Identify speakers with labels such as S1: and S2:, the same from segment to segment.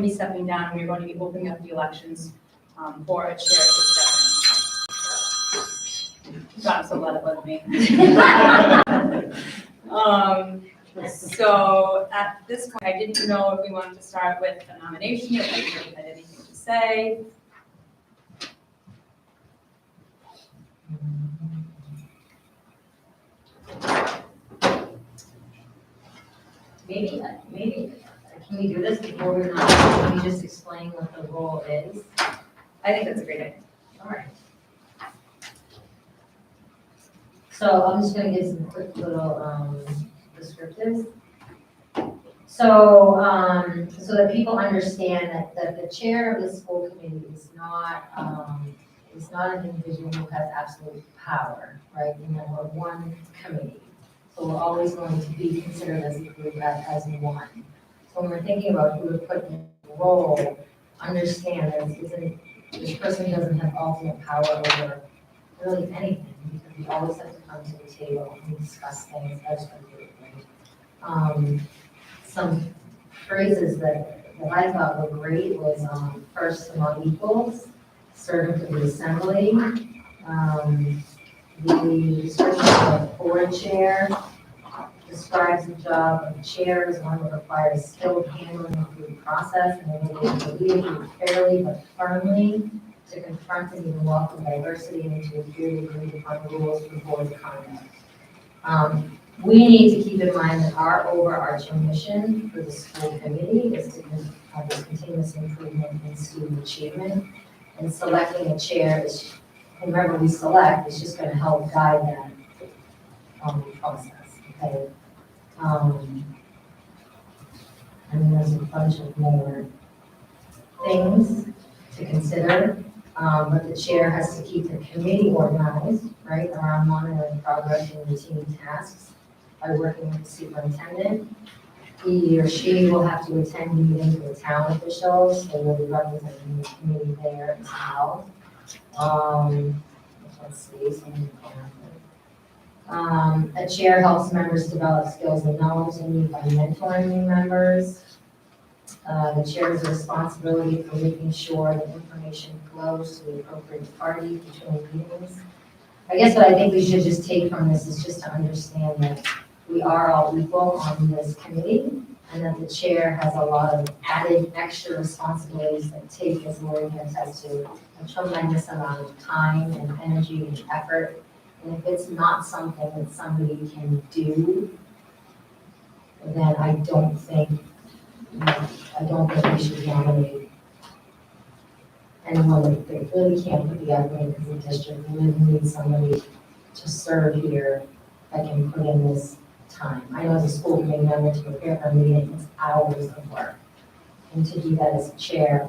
S1: be stepping down, and we're going to be opening up the elections for a chair to step in. God, I'm so glad it wasn't me. So at this point, I didn't know if we wanted to start with a nomination, if anybody had anything to say.
S2: Maybe, can we do this before we're not, can we just explain what the role is?
S1: I think that's a great idea.
S2: All right. So I'm just gonna give some quick little descriptives. So, so that people understand that the chair of the school committee is not an individual who has absolute power, right? And then we're one committee. So we're always going to be considered as a group, as one. So when we're thinking about who to put in the role, understand that this person doesn't have ultimate power over really anything, because we always have to come to the table and discuss things as a group, right? Some phrases that I thought were great was first among equals, servant of the assembly, the description of board chair describes the job of the chair as one that requires skilled handling of the process and ability to lead the group fairly but firmly, to confront and even welcome diversity and to adhere to agreed upon rules for board conduct. We need to keep in mind that our overarching mission for the school committee is to have this continuous improvement in student achievement, and selecting a chair is, whomever we select, is just going to help guide that process. Okay. And there's a bunch of more things to consider, but the chair has to keep the committee organized, right, around monitoring progress and routine tasks by working with the superintendent. He or she will have to attend meetings with town officials, so we'll be representing the committee there as well. Let's see, something. A chair helps members develop skills and knowledge they need by mentoring new members. The chair has a responsibility for making sure that information flows to the appropriate party between meetings. I guess what I think we should just take from this is just to understand that we are all equal on this committee, and that the chair has a lot of added extra responsibilities that take, as Lori has said, to a tremendous amount of time and energy and effort. And if it's not something that somebody can do, then I don't think we should nominate anyone that they really can't put the effort into the district. We really need somebody to serve here that can put in this time. I know as a school committee member, to prepare for a meeting, it's hours of work. And to do that as a chair,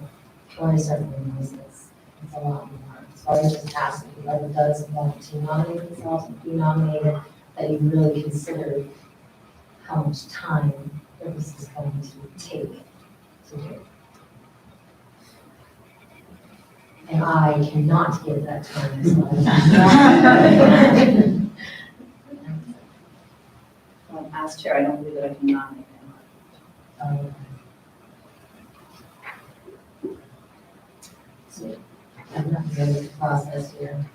S2: Lori certainly knows this. It's a lot more. So I just ask if whoever does want to nominate themselves and be nominated, that you really consider how much time this is going to take to do. And I cannot give that time. So
S1: As chair, I don't believe that I can nominate anyone.
S2: So I'm not going to process here.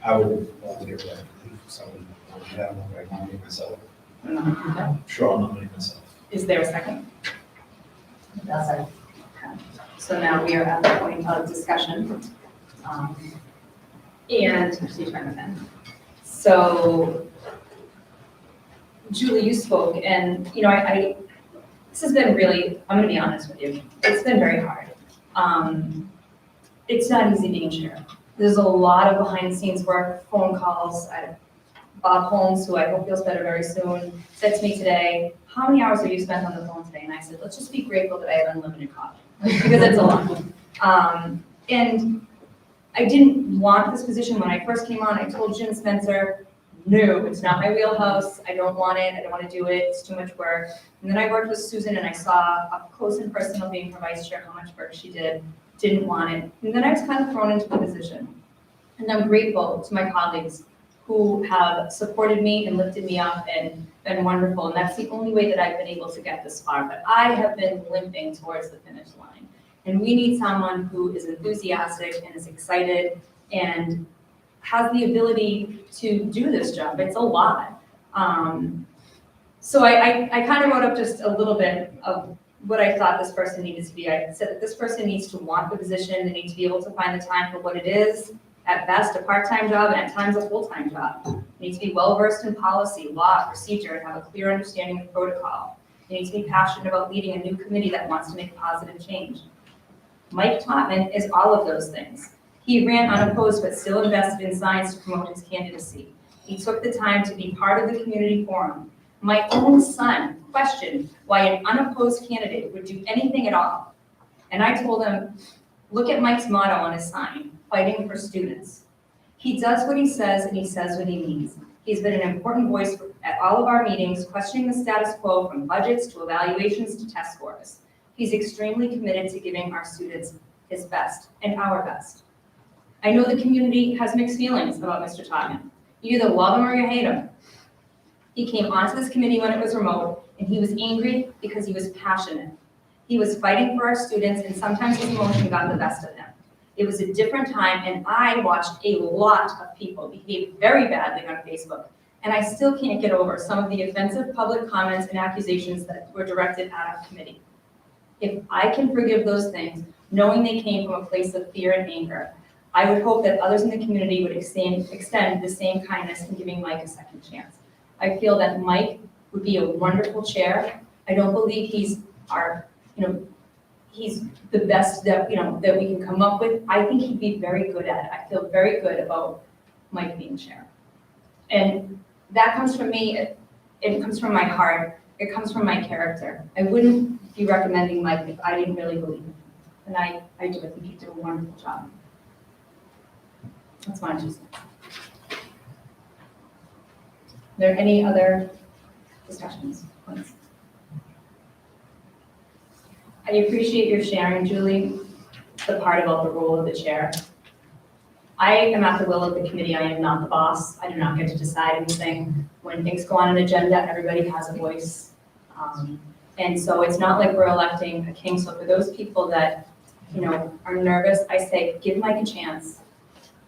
S3: I would volunteer for that. If someone wanted to have one, I nominate myself.
S1: Okay.
S3: Sure, I'll nominate myself.
S1: Is there a second?
S2: That's it.
S1: So now we are at the point of discussion. And actually turn it in. So Julie, you spoke, and I this has been really, I'm gonna be honest with you, it's been very hard. It's not easy being chair. There's a lot of behind the scenes work, phone calls. Bob Holmes, who I hope feels better very soon, said to me today, how many hours have you spent on the phone today? And I said, let's just be grateful that I have unlimited coffee, because it's a lot. And I didn't want this position when I first came on. I told Jim Spencer, no, it's not my wheelhouse. I don't want it. I don't want to do it. It's too much work. And then I worked with Susan, and I saw up close and personal being her vice chair how much work she did. Didn't want it. And then I was kind of thrown into the position. And I'm grateful to my colleagues who have supported me and lifted me up and been wonderful, and that's the only way that I've been able to get this far, but I have been limping towards the finish line. And we need someone who is enthusiastic and is excited and has the ability to do this job. It's a lot. So I kind of wrote up just a little bit of what I thought this person needed to be. I said that this person needs to want the position, they need to be able to find the time for what it is, at best a part-time job and at times a full-time job. They need to be well-versed in policy, law, procedure, and have a clear understanding of protocol. They need to be passionate about leading a new committee that wants to make a positive change. Mike Totman is all of those things. He ran unopposed but still invested in science to promote his candidacy. He took the time to be part of the community forum. My own son questioned why an unopposed candidate would do anything at all. And I told him, look at Mike's motto on his sign, fighting for students. He does what he says and he says what he means. He's been an important voice at all of our meetings, questioning the status quo from budgets to evaluations to test scores. He's extremely committed to giving our students his best and our best. I know the community has mixed feelings about Mr. Totman. You either love him or you hate him. He came onto this committee when it was remote, and he was angry because he was passionate. He was fighting for our students, and sometimes his emotion got the best of him. It was a different time, and I watched a lot of people behave very badly on Facebook, and I still can't get over some of the offensive public comments and accusations that were directed at our committee. If I can forgive those things, knowing they came from a place of fear and anger, I would hope that others in the community would extend the same kindness in giving Mike a second chance. I feel that Mike would be a wonderful chair. I don't believe he's he's the best that we can come up with. I think he'd be very good at it. I feel very good about Mike being chair. And that comes from me, it comes from my heart, it comes from my character. I wouldn't be recommending Mike if I didn't really believe in him. And I do, I think he did a wonderful job. That's my 2 cents. Are there any other discussions, please? I appreciate your sharing, Julie, the part about the role of the chair. I am at the will of the committee. I am not the boss. I do not get to decide anything. When things go on an agenda, everybody has a voice. And so it's not like we're electing a king. So for those people that, are nervous, I say, give Mike a chance.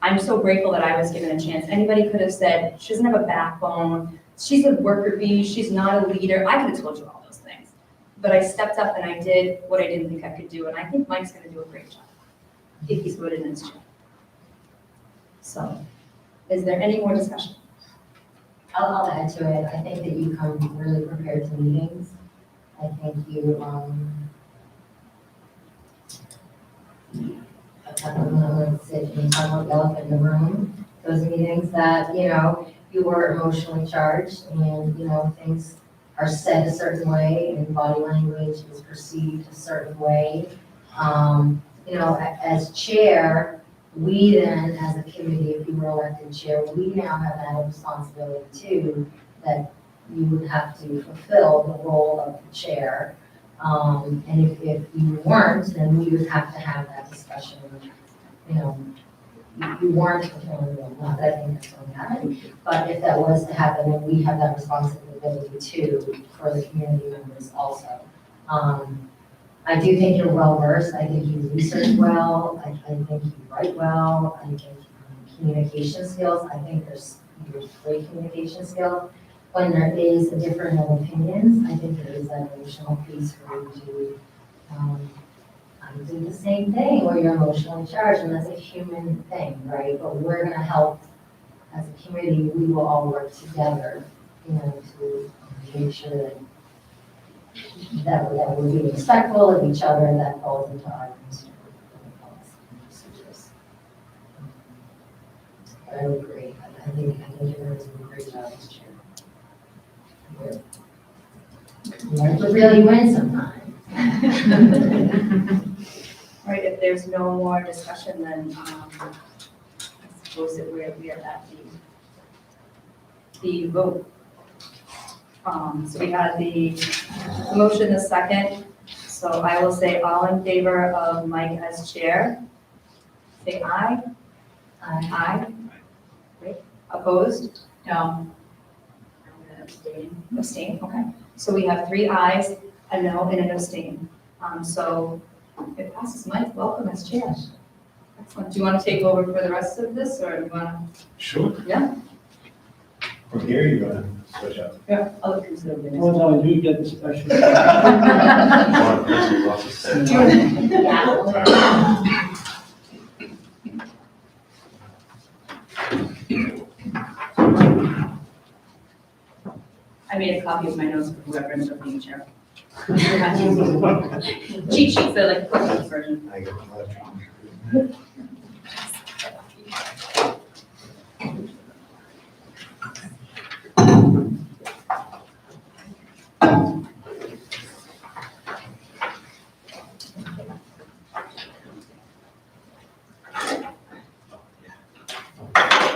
S1: I'm so grateful that I was given a chance. Anybody could have said, she doesn't have a backbone, she's a worker bee, she's not a leader. I could have told you all those things. But I stepped up and I did what I didn't think I could do. And I think Mike's gonna do a great job if he's voted in his chair. So, is there any more discussion?
S2: I'll add to it. I think that you come really prepared to meetings. I think you, I'm gonna sit and talk about the elephant in the room, those meetings that, you were emotionally charged and, things are said a certain way and body language is perceived a certain way. As chair, we then, as a committee, if you were elected chair, we now have that responsibility too, that you would have to fulfill the role of the chair. And if you weren't, then we would have to have that discussion. You weren't fulfilling the role, not that I think that's going to happen, but if that was to happen, then we have that responsibility too for the community members also. I do think you're well versed. I think you research well. I think you write well. I think communication skills. I think there's great communication skills. When there is a difference of opinions, I think there is that emotional piece for you to do the same thing where you're emotionally charged, and that's a human thing, right? But we're going to help as a committee. We will all work together, to make sure that we're being respectful of each other. That falls into our procedures. I would agree. I think you're going to do a great job as chair. You have to really win sometimes.
S1: All right, if there's no more discussion, then I suppose that we are at the vote. So we had the motion, the second. So I will say all in favor of Mike as chair. Say aye. Aye. Great. Opposed? No. Abstain, okay. So we have 3 ayes, a no, and an abstain. So it passes. Mike, welcome as chair. Excellent. Do you want to take over for the rest of this, or do you want
S3: Sure.
S1: Yeah.
S3: From here, you're gonna switch up.
S1: to? I'll consider it.
S4: Oh, no, you get the special.
S1: Do you want- I made a copy of my notes for whoever ends up being chair. Cheat sheets, they're like quick notes version.
S3: I get the electronic.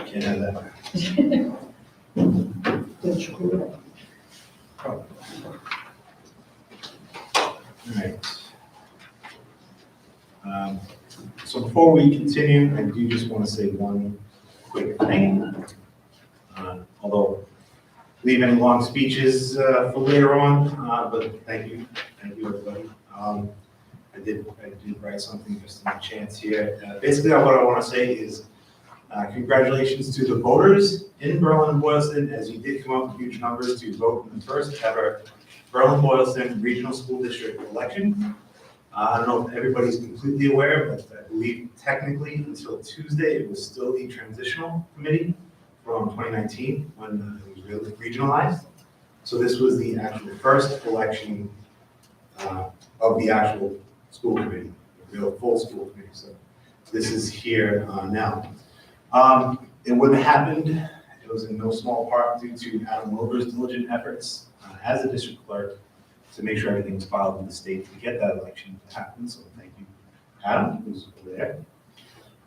S3: Can't have that.
S4: That's cool.
S3: All right. So before we continue, I do just want to say one quick thing. Although leave any long speeches for later on, but thank you everybody. I did write something just in a chance here. Basically, what I want to say is congratulations to the voters in Berlin and Boylston, as you did come up with huge numbers to vote in the first ever Berlin-Boylston Regional School District election. I don't know if everybody's completely aware, but I believe technically until Tuesday, it was still the transitional committee from 2019 when it was really regionalized. So this was the actual first election of the actual school committee, the real full school committee. So this is here now. It wouldn't have happened. It was in no small part due to Adam Wilbur's diligent efforts as a district clerk to make sure everything was filed with the state to get that election to happen. So thank you, Adam, who's over there.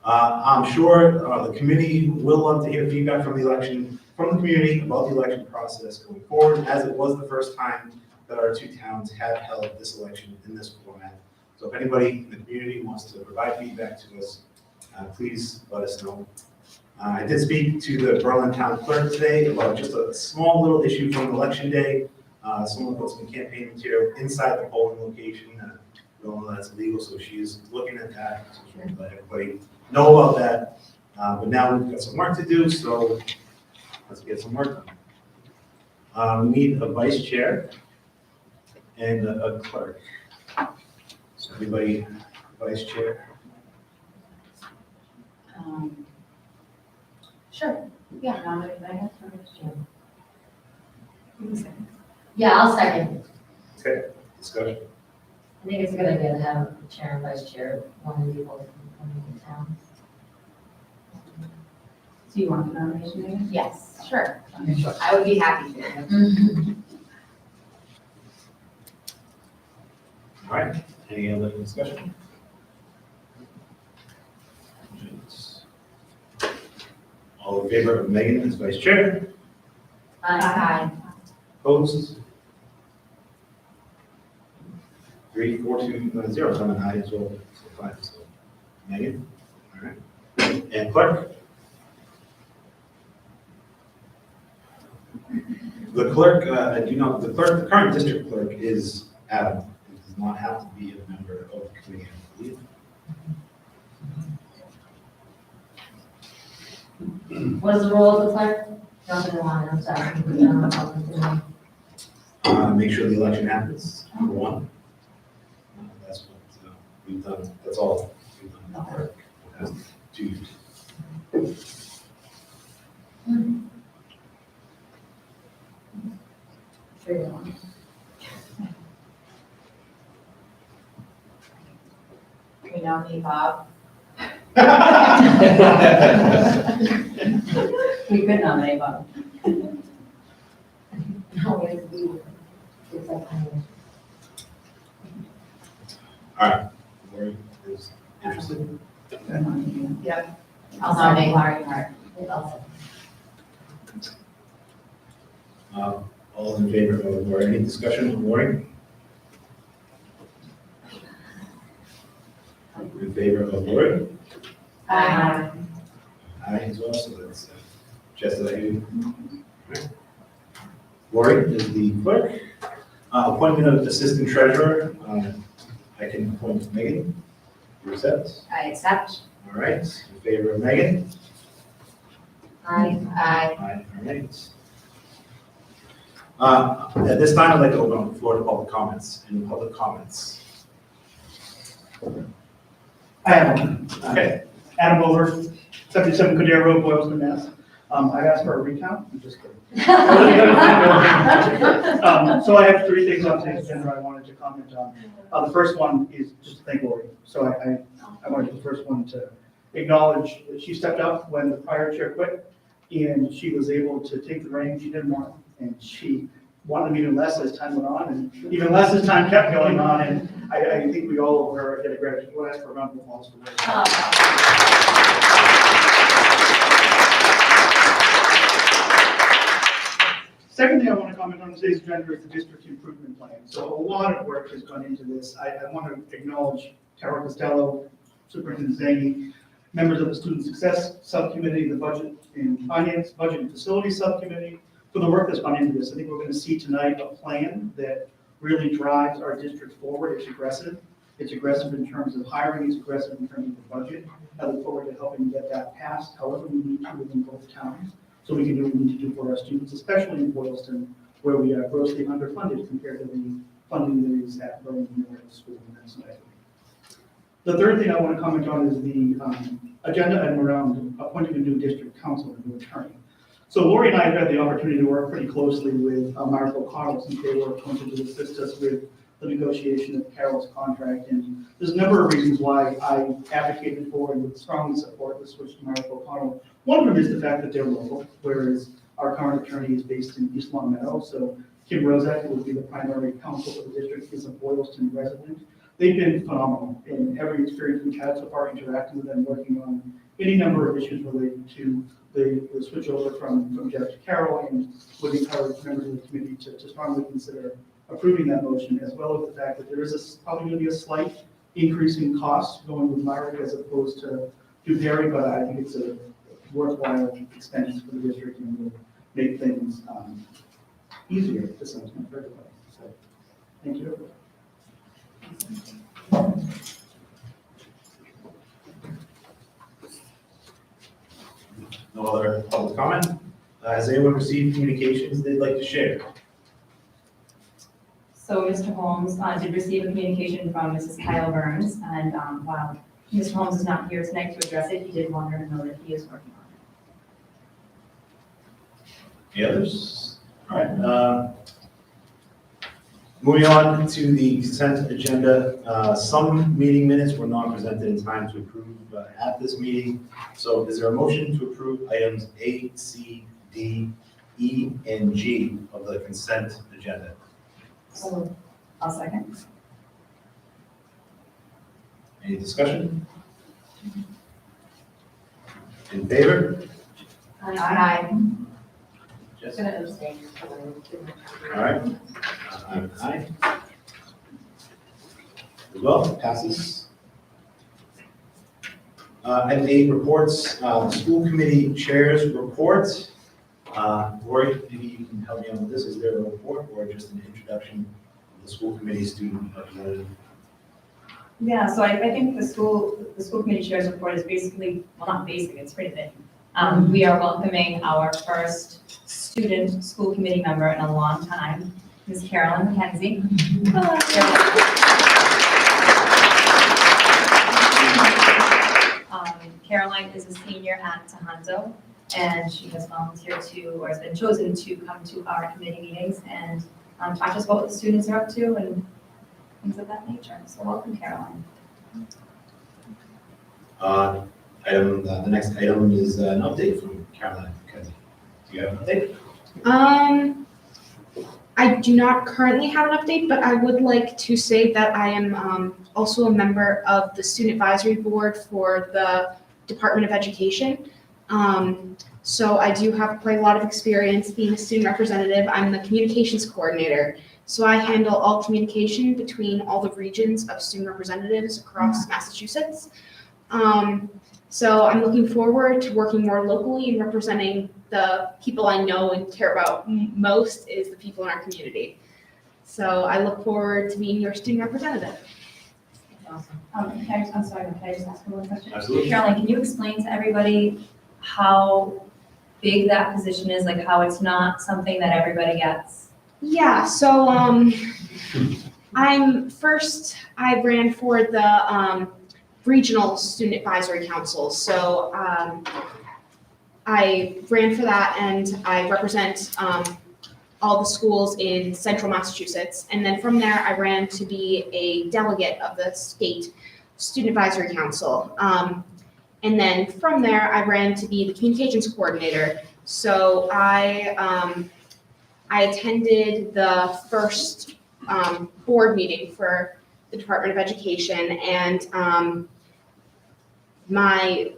S3: I'm sure the committee will love to hear feedback from the election, from the community about the election process going forward, as it was the first time that our 2 towns have held this election in this format. So if anybody in the community wants to provide feedback to us, please let us know. I did speak to the Berlin Town Clerk today about just a small little issue from election day. Someone put some campaign material inside the polling location. We don't know that's illegal, so she's looking at that. So she wants to let everybody know about that. But now we've got some work to do, so let's get some work done. We need a vice chair and a clerk. So everybody, vice chair.
S2: Sure, yeah.
S1: Nominate Megan for vice chair. Give me a second.
S2: Yeah, I'll second.
S3: Okay, discussion.
S2: I think it's a good idea to have a chair and vice chair, one of the people from the town.
S1: Do you want the nomination, Megan?
S5: Yes, sure. I would be happy to.
S3: All right, any other discussion? All in favor of Megan as vice chair?
S5: Aye.
S3: Opposed? 3, 4, 2, 0, so I'm an aye as well, so 5, so Megan, all right. And clerk? The clerk, the current district clerk is Adam. He does not have to be a member of the committee, I believe.
S2: What is the role of the clerk? Jumping the line, I'm sorry.
S3: Make sure the election happens, number 1. That's what we've done, that's all we've done. The clerk has 2
S5: Can we nominate Bob?
S1: We could nominate Bob.
S2: No, it's like,
S3: All right. Lori is interested.
S1: Yeah.
S5: I'll nominate Laurie Hart.
S3: All in favor of Lori? Any discussion on Lori? In favor of Lori?
S5: Aye.
S3: Aye as well, so that's just like you. Lori is the clerk. Appointment of assistant treasurer, I can appoint Megan. You accept?
S1: I accept.
S3: All right, in favor of Megan?
S2: Aye.
S5: Aye.
S3: All right. At this time, I'd like to open up the floor to public comments. Any public comments?
S4: I have one.
S3: Okay.
S4: Adam Over, 77 Codere Road, Boylston, Mass. I've asked for a recount, I'm just kidding. So I have three things on today's agenda I wanted to comment on. The first one is just to thank Lori. So I wanted to be the first one to acknowledge that she stepped up when the prior chair quit, and she was able to take the reins. She didn't want, and she wanted even less as time went on, and even less as time kept going on, and I think we all owe her a bit of gratitude. We'll ask for a round of applause for Lori. Second thing I want to comment on today's agenda is the district improvement plan. So a lot of work has gone into this. I want to acknowledge Tara Costello, Superintendent Zangi, members of the Student Success Subcommittee, the Budget and Finance, Budget and Facilities Subcommittee, for the work that's gone into this. I think we're going to see tonight a plan that really drives our district forward. It's aggressive. It's aggressive in terms of hiring. It's aggressive in terms of the budget. I look forward to helping get that passed, however we need to within both towns, so we can do what we need to do for our students, especially in Boylston, where we are grossly underfunded compared to the funding that is at Burlington Middle School. And that's nice. The third thing I want to comment on is the agenda item around appointing a new district council, a new attorney. So Lori and I have had the opportunity to work pretty closely with Mark O'Connell since they were appointed to assist us with the negotiation of Carol's contract. And there's a number of reasons why I advocated for and would strongly support the switch to Mark O'Connell. One of them is the fact that they're local, whereas our current attorney is based in East Long Meadow. So Kim Rozak, who would be the primary counsel for the district, is a Boylston resident. They've been phenomenal in every experience we've had so far, interacting with them, working on any number of issues related to the switch over from Jeff to Carol, and would encourage members of the committee to strongly consider approving that motion, as well as the fact that there is probably going to be a slight increase in cost going with Myrick as opposed to Perry, but I think it's a worthwhile expense for the district and will make things easier to some extent for everybody. So, thank you.
S3: No other public comment? Has anyone received communications they'd like to share?
S1: So Mr. Holmes did receive a communication from Mrs. Kyle Burns, and while Mr. Holmes is not here tonight to address it, he did want her to know that he is working on it.
S3: Any others? All right. Moving on to the consent agenda. Some meeting minutes were not presented in time to approve at this meeting. So is there a motion to approve items A, C, D, E, and G of the consent agenda?
S1: So I'll second.
S3: Any discussion? In favor?
S5: Aye.
S3: Jess?
S2: I'm gonna abstain.
S3: All right. Aye. As well, passes. Item 8, reports, school committee chairs report. Lori, maybe you can help me out with this. Is there a report or just an introduction of the school committee student representative?
S1: Yeah, so I think the school committee chairs report is basically, well, not basic, it's pretty big. We are welcoming our first student school committee member in a long time, Ms. Carolyn McKenzie. Caroline is a senior at Tohoto, and she has volunteered to, or has been chosen to come to our committee meetings and talk to us about what the students are up to and things of that nature. So welcome, Caroline.
S3: The next item is an update from Caroline McKenzie. Do you have an update?
S6: I do not currently have an update, but I would like to say that I am also a member of the Student Advisory Board for the Department of Education. So I do have quite a lot of experience being a student representative. I'm the communications coordinator. So I handle all communication between all the regions of student representatives across Massachusetts. So I'm looking forward to working more locally and representing the people I know and care about most is the people in our community. So I look forward to being your student representative.
S2: Awesome.
S1: I'm sorry, can I just ask one more question?
S3: Absolutely.
S1: Caroline, can you explain to everybody how big that position is, like how it's not something that everybody gets?
S6: Yeah, so I ran for the regional student advisory council. So I ran for that and I represent all the schools in central Massachusetts. And then from there, I ran to be a delegate of the state student advisory council. And then from there, I ran to be the communications coordinator. So I attended the first board meeting for the Department of Education, and my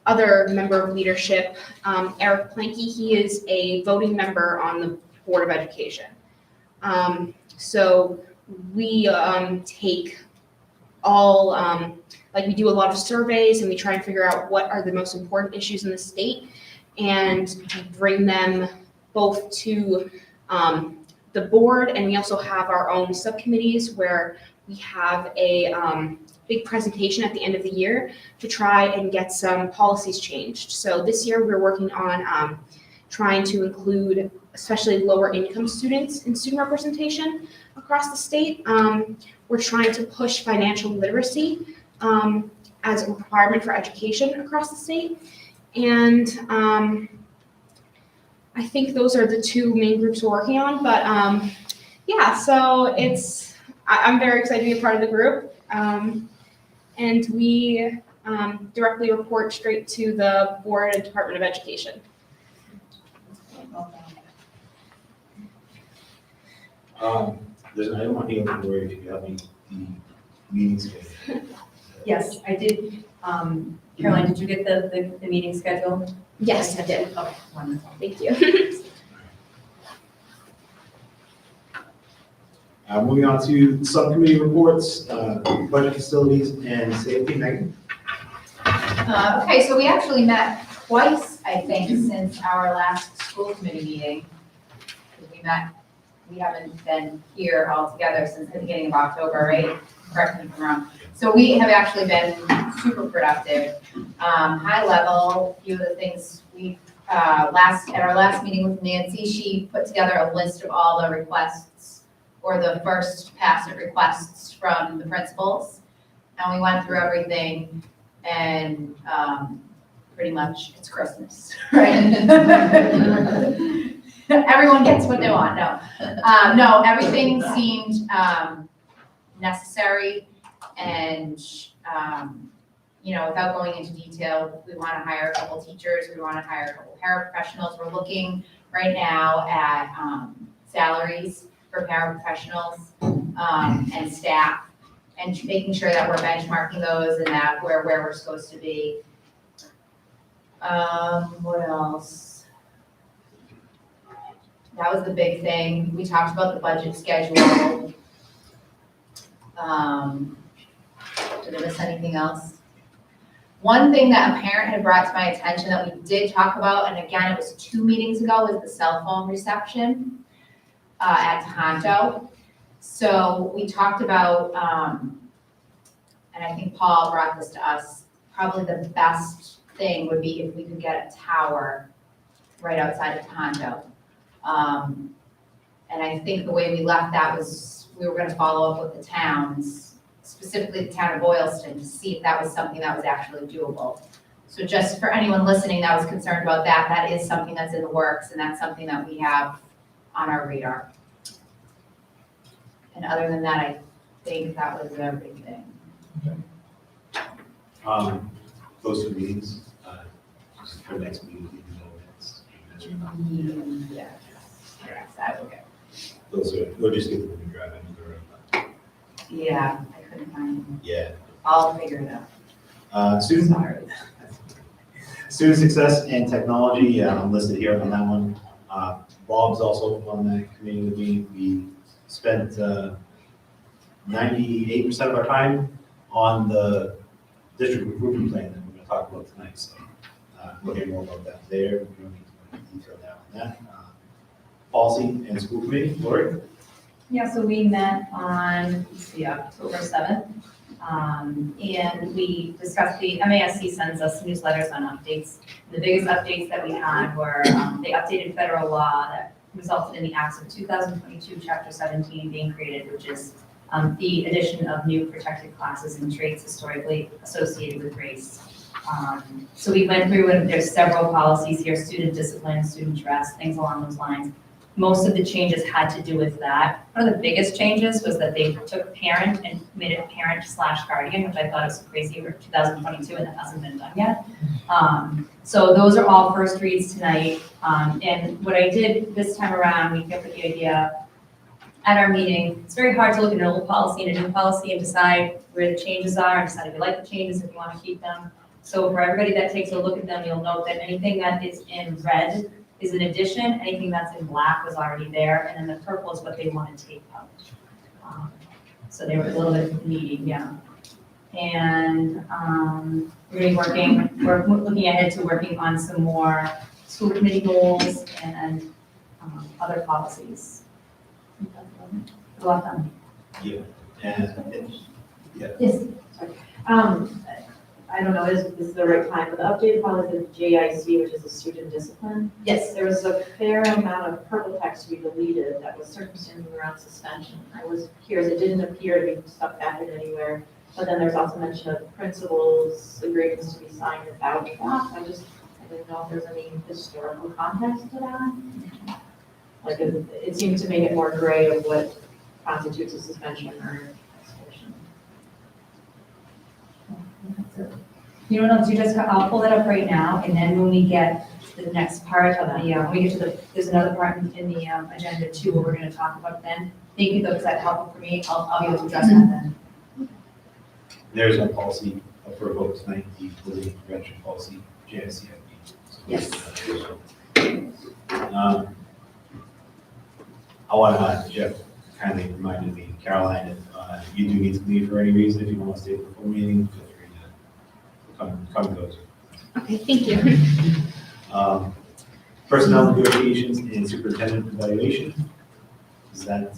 S6: other member of leadership, Eric Planky, he is a voting member on the Board of Education. So we take all, like we do a lot of surveys and we try and figure out what are the most important issues in the state and bring them both to the board, and we also have our own subcommittees where we have a big presentation at the end of the year to try and get some policies changed. So this year we're working on trying to include especially lower income students in student representation across the state. We're trying to push financial literacy as a requirement for education across the state. And I think those are the two main groups we're working on, but yeah, so I'm very excited to be a part of the group. And we directly report straight to the Board and Department of Education.
S3: There's an item on here where if you have any the meeting schedule.
S1: Yes, I did. Caroline, did you get the meeting schedule?
S6: Yes, I did.
S1: Okay, wonderful.
S6: Thank you.
S3: Moving on to subcommittee reports, budget, facilities, and safety. Megan?
S5: Okay, so we actually met twice, I think, since our last school committee meeting. We haven't been here all together since the beginning of October, right? Correct me if I'm wrong. So we have actually been super productive. High level, a few of the things at our last meeting with Nancy, she put together a list of all the requests or the first pass of requests from the principals. And we went through everything and pretty much it's Christmas, right? Everyone gets what they want, no. No, everything seemed necessary and, without going into detail, we want to hire a couple teachers, we want to hire a couple paraprofessionals. We're looking right now at salaries for paraprofessionals and staff and making sure that we're benchmarking those and that we're where we're supposed to be. What else? That was the big thing. We talked about the budget schedule. Did I miss anything else? One thing that a parent had brought to my attention that we did talk about, and again, it was 2 meetings ago, was the cell phone reception at Tohoto. So we talked about, and I think Paul brought this to us, probably the best thing would be if we could get a tower right outside of Tohoto. And I think the way we left that was we were going to follow up with the towns, specifically the town of Boylston, to see if that was something that was actually doable. So just for anyone listening that was concerned about that, that is something that's in the works and that's something that we have on our radar. And other than that, I think that was everything.
S3: Those 2 meetings, just for next meeting, you know,
S5: Yes, yes, that would go.
S3: those are, we'll just get them in the drive.
S5: Yeah, I couldn't find them.
S3: Yeah.
S5: I'll figure it out.
S3: Student
S5: Sorry.
S3: Student success and technology, I'm listed here on that one. Bob's also on that committee with me. We spent 98% of our time on the district improvement plan that we're going to talk about tonight, so we'll hear more about that there. We don't need to go into detail now on that. Policy and school committee, Lori?
S1: Yeah, so we met on, let's see, October 7th. And we discussed, the MASC sends us newsletters on updates. The biggest updates that we had were, they updated federal law that resulted in the acts of 2022, chapter 17 being created, which is the addition of new protected classes and traits historically associated with race. So we went through, and there's several policies here: student discipline, student dress, things along those lines. Most of the changes had to do with that. One of the biggest changes was that they took parent and made it parent/guardian, which I thought was crazy. We're 2022 and that hasn't been done yet. So those are all first reads tonight. And what I did this time around, we kept with the idea at our meeting. It's very hard to look at an old policy and a new policy and decide where the changes are and decide if you like the changes, if you want to keep them. So for everybody that takes a look at them, you'll note that anything that is in red is an addition, anything that's in black was already there, and then the purple is what they want to take out. So they were a little bit meaty, yeah. And we're gonna be we're looking ahead to working on some more school committee goals and other policies. Go off them.
S3: Yeah. And,
S1: Yes.
S7: I don't know, is this the right time, but the updated policy of JIC, which is the student discipline,
S1: Yes.
S7: there was a fair amount of purple text to be deleted that was circumstances around suspension. I was curious, it didn't appear to be stuck back in anywhere, but then there's also mention of principals' agreements to be signed without that. I didn't know if there's any historical context to that. Like, it seemed to make it more gray of what constitutes a suspension or expulsion.
S1: You know what I'll do, Jessica? I'll pull that up right now, and then when we get to the next part of the, when we get to there's another part in the agenda too, where we're gonna talk about then. Thank you though, because that's helpful for me. I'll be able to address that then.
S3: there's a policy up for a vote tonight, the bullying prevention policy, JICIP.
S1: Yes.
S3: I want to, Jeff kindly reminded me, Caroline, if you do need to leave for any reason, if you want to stay for the full meeting, feel free to come and go.
S6: Okay, thank you.
S3: Personnel negotiations and superintendent evaluation. Is that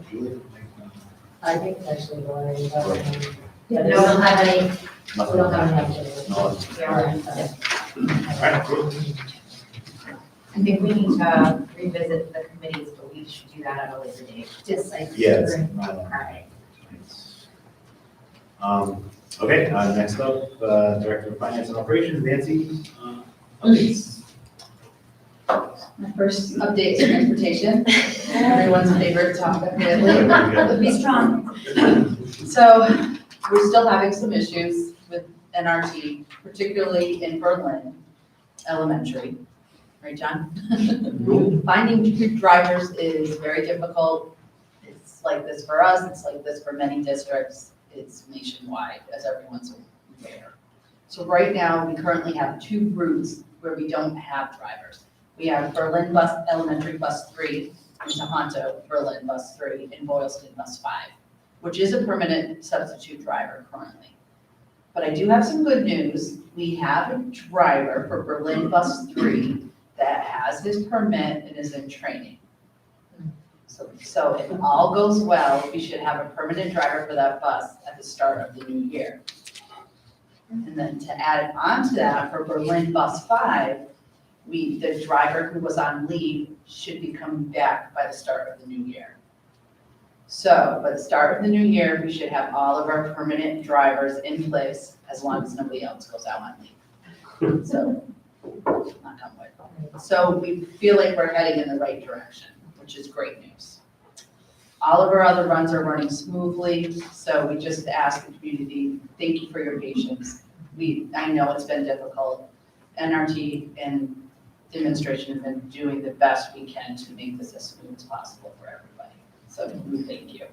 S3: Julie?
S2: I think it's actually Lori, but,
S3: Right.
S2: yeah, we don't have any,
S3: Nothing.
S2: we don't have any updates.
S3: No.
S2: We are,
S3: All right, cool.
S5: I think we need to revisit the committees, but we should do that at a later date.
S2: Just like.
S3: Yes.
S5: All right.
S3: Okay, next up, Director of Finance and Operations, Nancy. Updates.
S8: My first update is transportation, everyone's favorite topic, really.
S1: Be strong.
S8: So we're still having some issues with NRT, particularly in Berlin Elementary. Right, John? Finding drivers is very difficult. It's like this for us, it's like this for many districts. It's nationwide, as everyone's aware. So right now, we currently have 2 routes where we don't have drivers. We have Berlin Elementary Bus 3, and Tohoto Berlin Bus 3, and Boylston Bus 5, which is a permanent substitute driver currently. But I do have some good news. We have a driver for Berlin Bus 3 that has his permit and is in training. So if all goes well, we should have a permanent driver for that bus at the start of the new year. And then to add on to that, for Berlin Bus 5, the driver who was on leave should be coming back by the start of the new year. So by the start of the new year, we should have all of our permanent drivers in place as long as nobody else goes out on leave. So, knock on wood. So we feel like we're heading in the right direction, which is great news. All of our other runs are running smoothly, so we just ask the community, thank you for your patience. I know it's been difficult. NRT and the administration have been doing the best we can to make this as smooth as possible for everybody. So we thank you.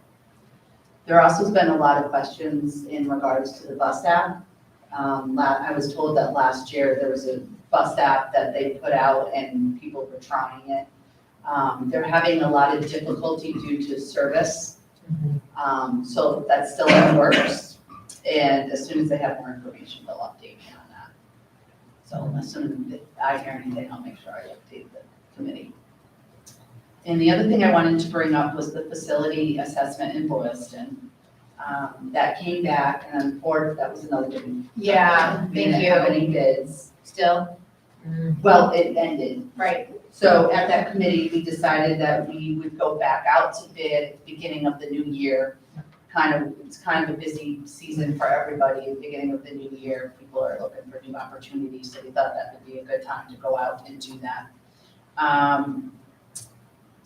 S8: There also has been a lot of questions in regards to the bus app. I was told that last year there was a bus app that they put out and people were trying it. They're having a lot of difficulty due to service. So that's still in the works. And as soon as they have more information, they'll update me on that. So as soon as I hear anything, I'll make sure I update the committee. And the other thing I wanted to bring up was the facility assessment in Boylston. That came back, and that was another good.
S5: Yeah,
S8: We didn't
S5: thank
S8: have
S5: you.
S8: any bids.
S5: Still,
S8: Well, it ended.
S5: right,
S8: So at that committee, we decided that we would go back out to bid at the beginning of the new year. It's kind of a busy season for everybody at the beginning of the new year. People are looking for new opportunities, so we thought that would be a good time to go out and do that.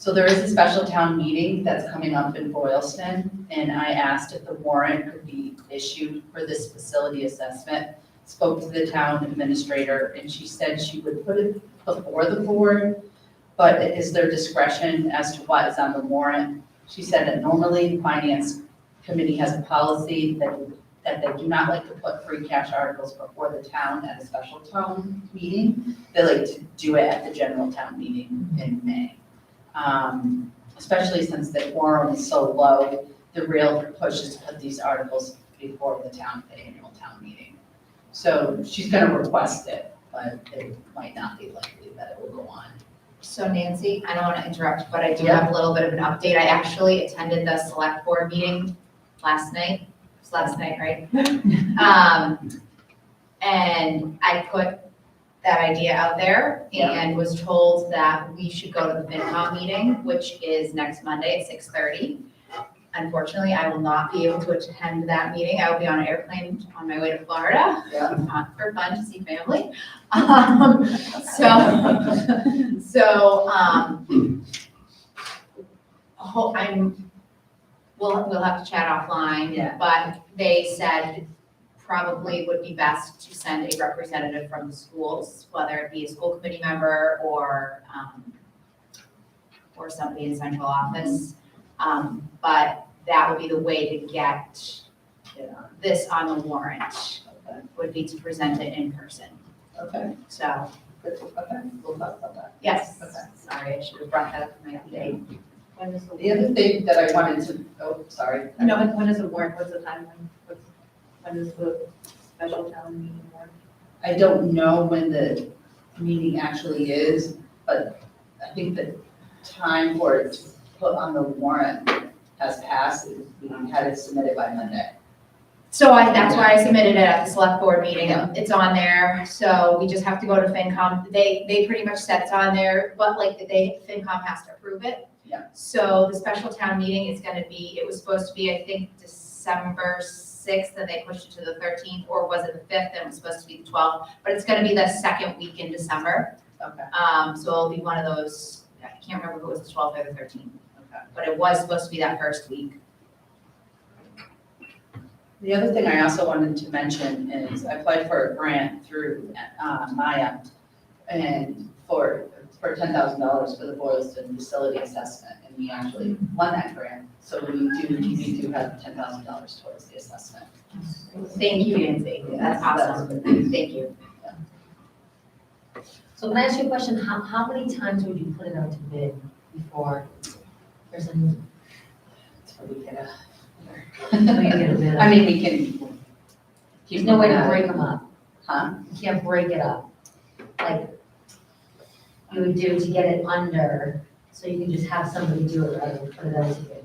S8: So there is a special town meeting that's coming up in Boylston, and I asked if the warrant could be issued for this facility assessment. Spoke to the town administrator, and she said she would put it before the board, but it is their discretion as to what is on the warrant. She said that normally the finance committee has a policy that they do not like to put free cash articles before the town at a special town meeting. They like to do it at the general town meeting in May. Especially since the quorum is so low, the real push is to put these articles before the annual town meeting. So she's gonna request it, but it might not be likely that it will go on.
S5: so Nancy, I don't want to interrupt, but I do
S8: Yeah.
S5: have a little bit of an update. I actually attended the select board meeting last night. It was last night, right? And I put that idea out there and was told that we should go to the FinCom meeting, which is next Monday at 6:30. Unfortunately, I will not be able to attend that meeting. I will be on an airplane on my way to Florida.
S8: Yeah.
S5: For fun to see family. We'll have to chat offline.
S8: Yeah.
S5: But they said probably would be best to send a representative from the schools, whether it be a school committee member or somebody in central office. But that would be the way to get this on the warrant, would be to present it in person.
S8: Okay,
S5: So,
S8: good, okay, we'll talk about that.
S5: yes,
S8: Okay.
S5: sorry, I should have brought that up in my update.
S7: When is the
S8: The other thing that I wanted to, sorry.
S7: No, when is the warrant, what's the timeline? When is the special town meeting warrant?
S8: I don't know when the meeting actually is, but I think the time for it to put on the warrant has passed. We had it submitted by Monday.
S5: So that's why I submitted it at the select board meeting.
S8: Yeah.
S5: It's on there, so we just have to go to FinCom. They pretty much said it's on there, but FinCom has to approve it.
S8: Yeah.
S5: So the special town meeting is gonna be, it was supposed to be, I think, December 6th, and they pushed it to the 13th, or was it the 5th, and it was supposed to be the 12th? But it's gonna be the second week in December.
S8: Okay.
S5: So it'll be one of those, I can't remember if it was the 12th or the 13th,
S8: Okay.
S5: but it was supposed to be that first week.
S8: The other thing I also wanted to mention is I applied for a grant through Maya and for $10,000 for the Boylston facility assessment, and we actually won that grant. So we do have $10,000 towards the assessment.
S5: Thank you, Nancy. That's awesome. Thank you.
S2: So can I ask you a question? How many times would you put it out to bid before there's a new?
S8: So we get a.
S2: We get a bid.
S8: I mean, we can.
S2: There's no way to break them up.
S8: Huh?
S2: You can't break it up. Like you would do to get it under, so you can just have somebody do it rather than put it out to bid.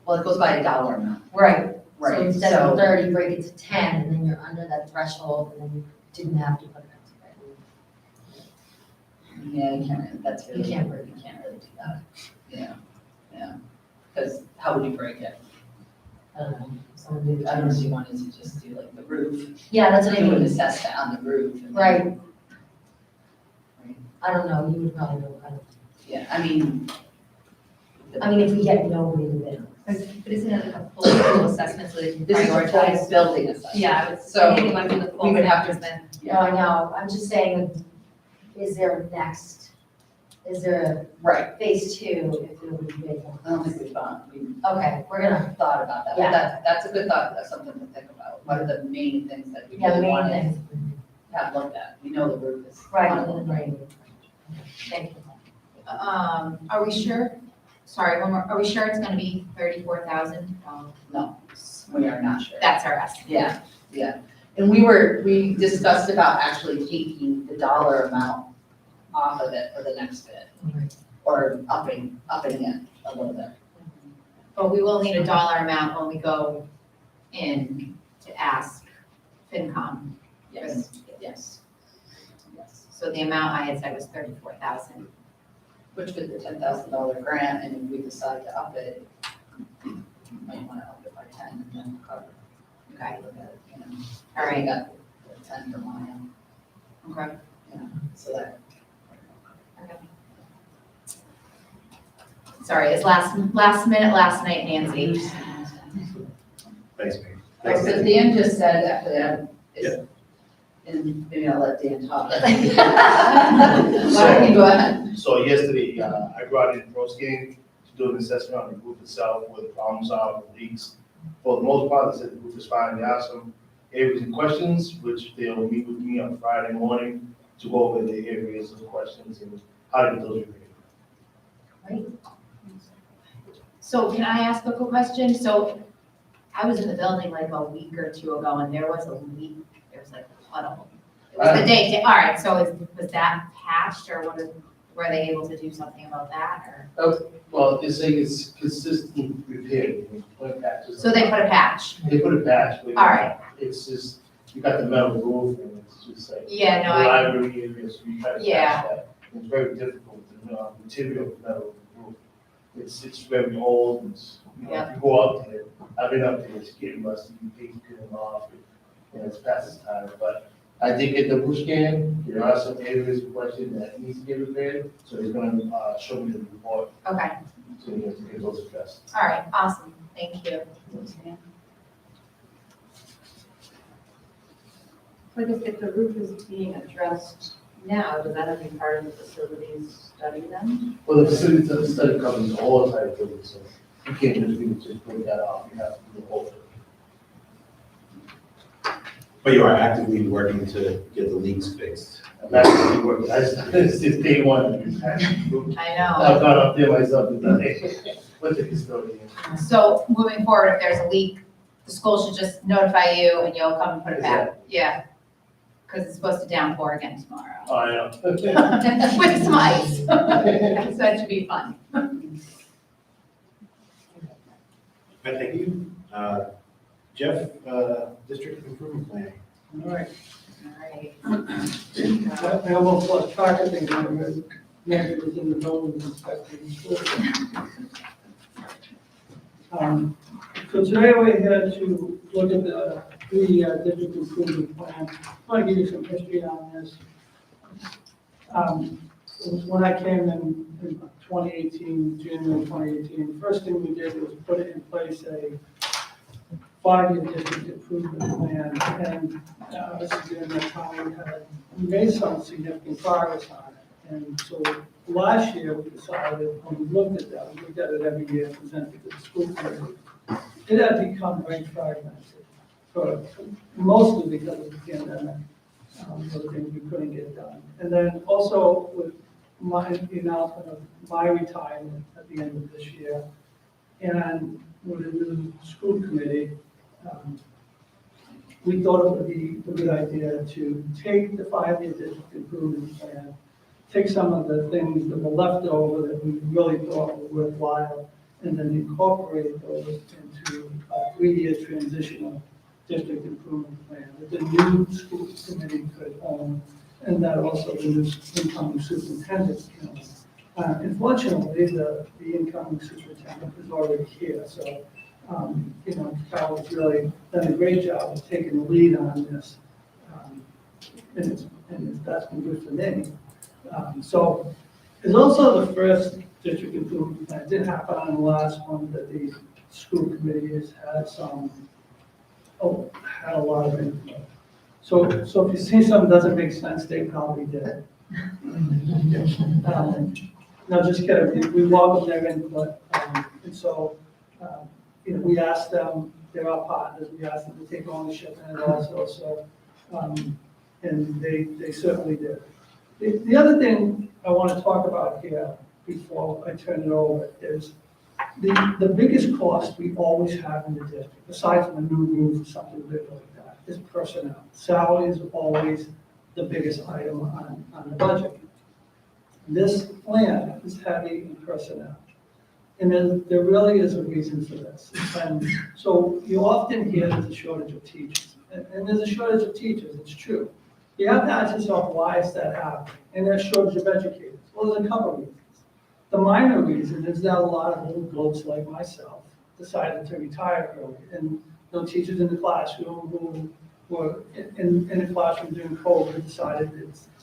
S8: Well, it goes by a dollar amount.
S2: Right. So
S8: Right,
S2: instead of
S8: so,
S2: 30, break it to 10, and then you're under that threshold, and then you didn't have to put it out to bid.
S8: yeah, you can't, that's really.
S2: You can't
S8: You can't really do that. Yeah. Because how would you break it?
S2: I don't know. Someone do
S8: I don't know if you wanted to just do like the roof.
S2: Yeah, that's what I
S8: You would
S2: mean.
S8: assess that on the roof. and then-
S2: Right.
S8: Right.
S2: I don't know, you would probably know.
S8: Yeah, I mean.
S2: I mean, if we get nobody to bid.
S1: But isn't it like a full school assessment so they can
S8: This is a
S1: prioritize?
S8: full building assessment.
S1: Yeah, it's,
S8: So,
S1: maybe might be the full
S8: we would have to-
S1: assessment.
S2: No, I know, I'm just saying, is there
S8: Right,
S2: a phase 2 if nobody bids on
S8: I don't think we
S2: Okay, we're gonna,
S8: thought about that,
S2: Yeah.
S8: but that's a good thought, that's something to think about. What are the main things that we
S2: yeah, the
S8: really
S2: main
S8: want to
S2: things.
S8: have looked at? We know the roof is.
S2: Right,
S8: one of them.
S2: right. Thank you.
S5: Are we sure? Sorry, one more. Are we sure it's gonna be $34,000?
S8: No, We are not sure.
S5: That's our estimate.
S8: Yeah. And we discussed about actually taking the dollar amount off of it for the next bid. Or upping it a little bit.
S5: But we will need a dollar amount when we go in to ask FinCom.
S8: Yes. Yes.
S5: So the amount I had said was 34,000.
S8: Which with the $10,000 grant, and if we decide to up it, you might want to up it by 10 and then cover.
S5: Okay.
S8: Look at it, you know.
S5: All right.
S8: We got the 10 for Maya,
S5: Okay.
S8: so that.
S5: Sorry, it's last minute last night, Nancy.
S3: Thanks, Mary.
S8: Like, so Dan just said, actually, and maybe I'll let Dan talk. Why don't you go ahead?
S9: So yesterday, I brought in Broskin to do an assessment on the roof itself, where the problems are, with leaks. For the most part, they said the roof is fine. They asked them areas and questions, which they'll meet with me on Friday morning to go over the areas of questions and how to get those repaired.
S5: So can I ask a quick question? So I was in the building like a week or two ago and there was a leak, there was like a puddle. It was the day, all right, so was that patched or were they able to do something about that or?
S9: Well, they say it's consistent repair. You put patches
S5: So they put a patch?
S9: They put a patch. but
S5: All right.
S9: It's just, you got the metal roof and it's just like.
S5: Yeah, no,
S9: The
S5: I,
S9: library area, so you try to patch
S5: Yeah.
S9: that. It's very difficult, the material of metal roof. It's very old, it's, you know,
S5: Yeah.
S9: if you go up there, I've been up there, it's getting rusty, you take it off, it's past its time, but I did get the roof scan, there are some areas of question that needs to get repaired, so he's gonna, show me the report,
S5: okay,
S9: so you have to get those addressed.
S5: all right, awesome, thank you.
S7: Like if the roof is being addressed now, does that have to be part of the facilities study then?
S9: Well, the facility study covers all type of things, so you can't just really just break that off, you have to do the whole thing.
S3: But you are actively working to get the leaks fixed.
S9: I'm actually working, it's just day one.
S5: I
S9: I've gone up there myself and done it with the custodian.
S5: know. So moving forward, if there's a leak, the school should just notify you and you'll come and put it back? Yeah, because it's supposed to downpour again tomorrow.
S9: Oh, I know.
S5: With some ice. So that should be fun.
S3: Thank you. Jeff, District Improvement Plan.
S4: All right.
S5: All right.
S4: I almost lost track of things when I was was in the building inspecting the school. So today we're here to look at the district improvement plan. I want to give you some history on this. It was when I came in 2018, January 2018, the first thing we did was put in place a 5-year district improvement plan, and this is during that time we made some significant progress on it. And so last year we decided, when we looked at that, we looked at it every year, presented to the school committee, it had become very fragmented, mostly because of the pandemic, those things we couldn't get done. And then also with the announcement of my retirement at the end of this year, and with the new school committee, we thought it would be a good idea to take the 5-year district improvement plan, take some of the things that were left over that we really thought were worthwhile, and then incorporate those into a 3-year transitional district improvement plan that the new school committee could own, and that also the new incoming superintendent can own. Unfortunately, the incoming superintendent is already here, so Carol has really done a great job of taking the lead on this, and that's been good for me. So it's also the first district improvement plan. It didn't happen on the last one that the school committee has had had a lot of input. So if you see something doesn't make sense, they probably did. No, just kidding. We welcome their input, and so. We asked them, they're our partners, we asked them to take ownership in it also, so, and they certainly did. The other thing I want to talk about here before I turn it over is
S10: The biggest cost we always have in the district, besides a new roof or something big like that, is personnel. Salary is always the biggest item on the budget. This plan is heavy in personnel. And there really is a reason for this. And so you often hear there's a shortage of teachers. And there's a shortage of teachers, it's true. You have to ask yourself, why is that happening? And there's a shortage of educators. Well, there's a couple of reasons. The minor reason is that a lot of little goats like myself decided to retire early. And teachers in the classroom who were in the classroom during COVID decided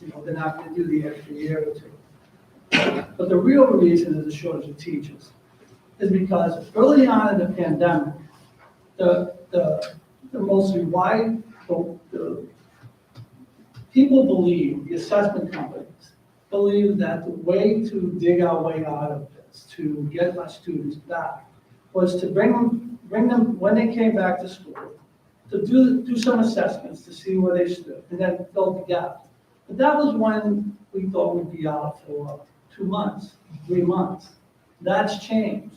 S10: they're not going to do the extra year or two. But the real reason is the shortage of teachers is because early on in the pandemic, the people believe, the assessment companies believe that the way to dig our way out of this, to get our students back, was to bring them when they came back to school, to do some assessments to see where they stood, and then fill the gap. But that was when we thought we'd be out for 2 months, 3 months. That's changed.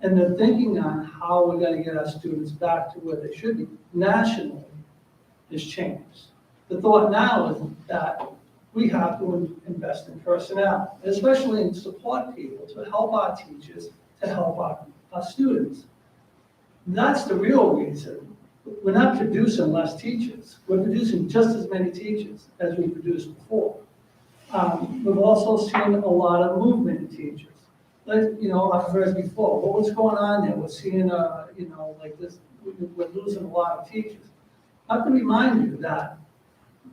S10: And the thinking on how we're going to get our students back to where they should be nationally has changed. The thought now is that we have to invest in personnel, especially in support people to help our teachers, to help our students. That's the real reason. We're not producing less teachers. We're producing just as many teachers as we produced before. We've also seen a lot of movement in teachers. I've heard before, well, what's going on there? We're seeing, like this, we're losing a lot of teachers. I have to remind you that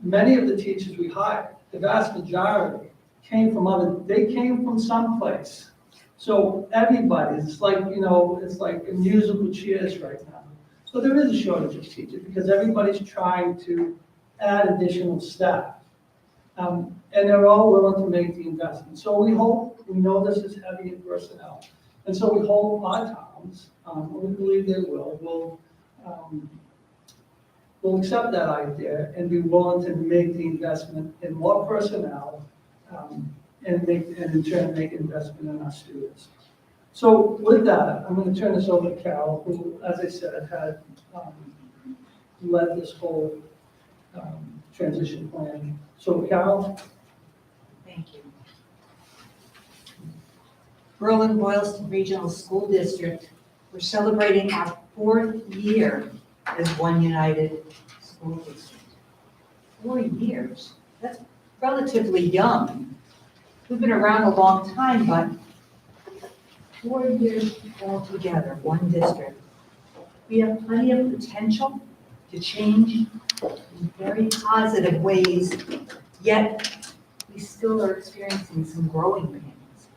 S10: many of the teachers we hired, the vast majority, came from someplace. So everybody, it's like a musical chairs right now. So there is a shortage of teachers because everybody's trying to add additional staff. And they're all willing to make the investment. So we know this is heavy in personnel. And so we hope our towns, we believe they will accept that idea and be willing to make the investment in more personnel and in turn make investment in our students. So with that, I'm going to turn this over to Carol, who, as I said, had led this whole transition plan. So Carol?
S11: Thank you. Berlin-Boylston Regional School District, we're celebrating our 4th year as one united school district. 4 years, that's relatively young. We've been around a long time, but 4 years all together, one district. We have plenty of potential to change in very positive ways, yet we still are experiencing some growing pains.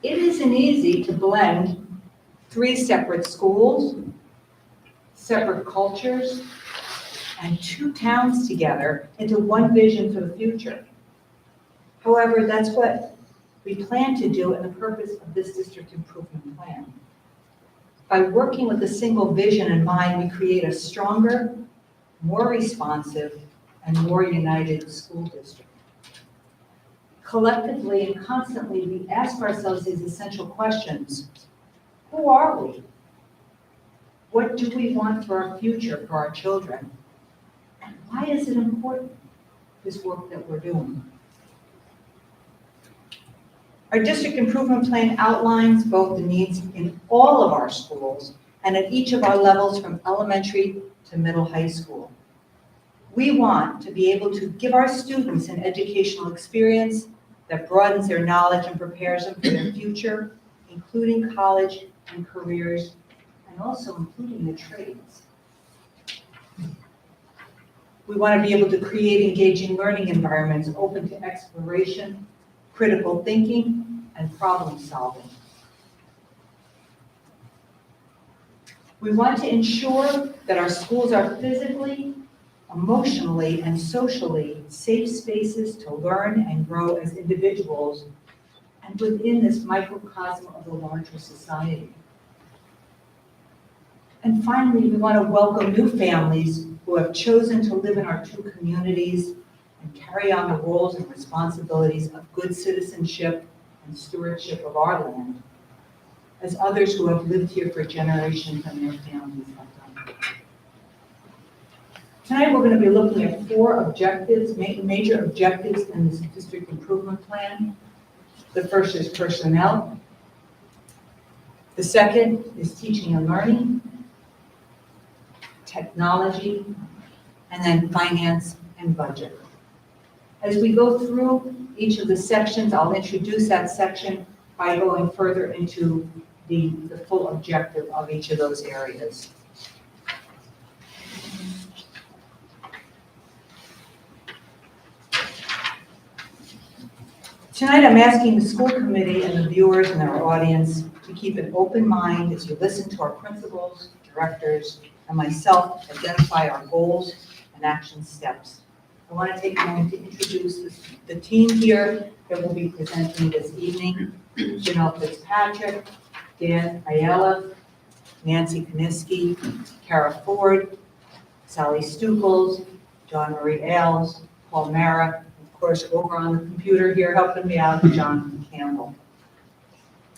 S11: It isn't easy to blend 3 separate schools, separate cultures, and 2 towns together into one vision for the future. However, that's what we plan to do in the purpose of this district improvement plan. By working with a single vision in mind, we create a stronger, more responsive, and more united school district. Collectively and constantly, we ask ourselves these essential questions. Who are we? What do we want for our future, for our children? And why is it important, this work that we're doing? Our district improvement plan outlines both the needs in all of our schools and at each of our levels from elementary to middle high school. We want to be able to give our students an educational experience that broadens their knowledge and prepares them for their future, including college and careers, and also including the trades. We want to be able to create engaging learning environments open to exploration, critical thinking, and problem solving. We want to ensure that our schools are physically, emotionally, and socially safe spaces to learn and grow as individuals and within this microcosm of the larger society. And finally, we want to welcome new families who have chosen to live in our 2 communities and carry on the roles and responsibilities of good citizenship and stewardship of our land, as others who have lived here for generations and their families have done. Tonight, we're going to be looking at 4 objectives, major objectives in this district improvement plan. The first is personnel. The second is teaching and learning, technology, and then finance and budget. As we go through each of the sections, I'll introduce that section by going further into the full objective of each of those areas. Tonight, I'm asking the school committee and the viewers and our audience to keep an open mind as you listen to our principals, directors, and myself identify our goals and action steps. I want to take a moment to introduce the team here that will be presenting this evening. Janelle Fitzpatrick, Dan Ayala, Nancy Koniski, Kara Ford, Sally Stuckles, John Marie Ailes, Paul Mara, of course, over on the computer here helping me out, John Campbell.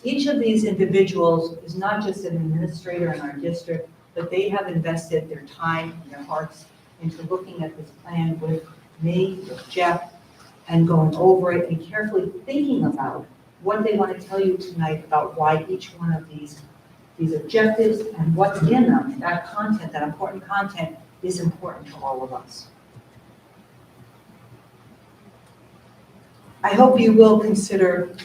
S11: Each of these individuals is not just an administrator in our district, but they have invested their time and their hearts into looking at this plan with me, with Jeff, and going over it and carefully thinking about what they want to tell you tonight about why each one of these objectives and what's in them, that content, that important content, is important to all of us. I hope you will consider,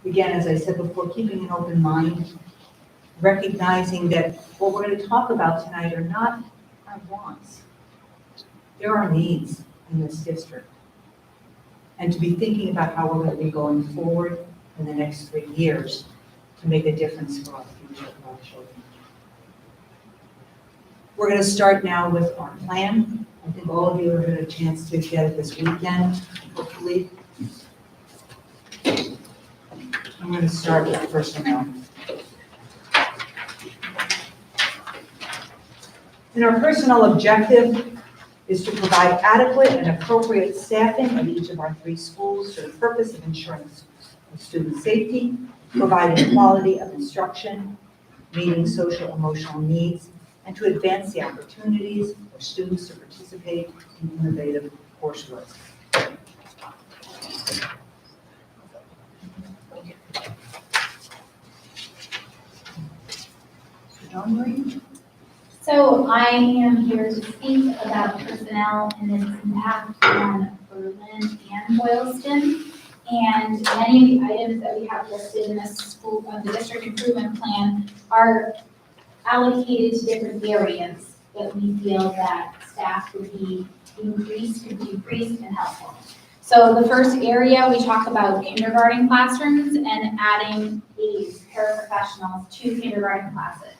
S11: again, as I said before, keeping an open mind, recognizing that what we're going to talk about tonight are not our wants. There are needs in this district. And to be thinking about how we're going to be going forward in the next 3 years to make a difference for our future, for our children. We're going to start now with our plan. I think all of you have had a chance to get it this weekend, hopefully. I'm going to start with personnel. And our personnel objective is to provide adequate and appropriate staffing at each of our 3 schools for the purpose of ensuring student safety, providing quality of instruction, meeting social emotional needs, and to advance the opportunities for students to participate in innovative coursework. Dawn Marie?
S12: So I am here to speak about personnel and its impact on Berlin and Boylston. And many of the items that we have listed in this school, the district improvement plan are allocated to different areas that we feel that staff would be increased, could be decreased, and helpful. So the first area, we talk about kindergarten classrooms and adding aides, paraprofessionals to kindergarten classes.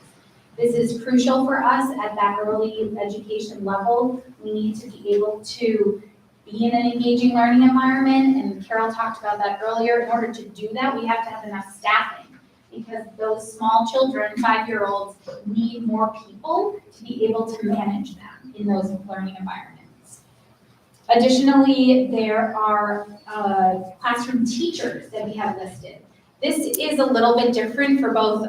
S12: This is crucial for us at that early education level. We need to be able to be in an engaging learning environment, and Carol talked about that earlier. In order to do that, we have to have enough staffing because those small children, 5-year-olds, need more people to be able to manage them in those learning environments. Additionally, there are classroom teachers that we have listed. This is a little bit different for both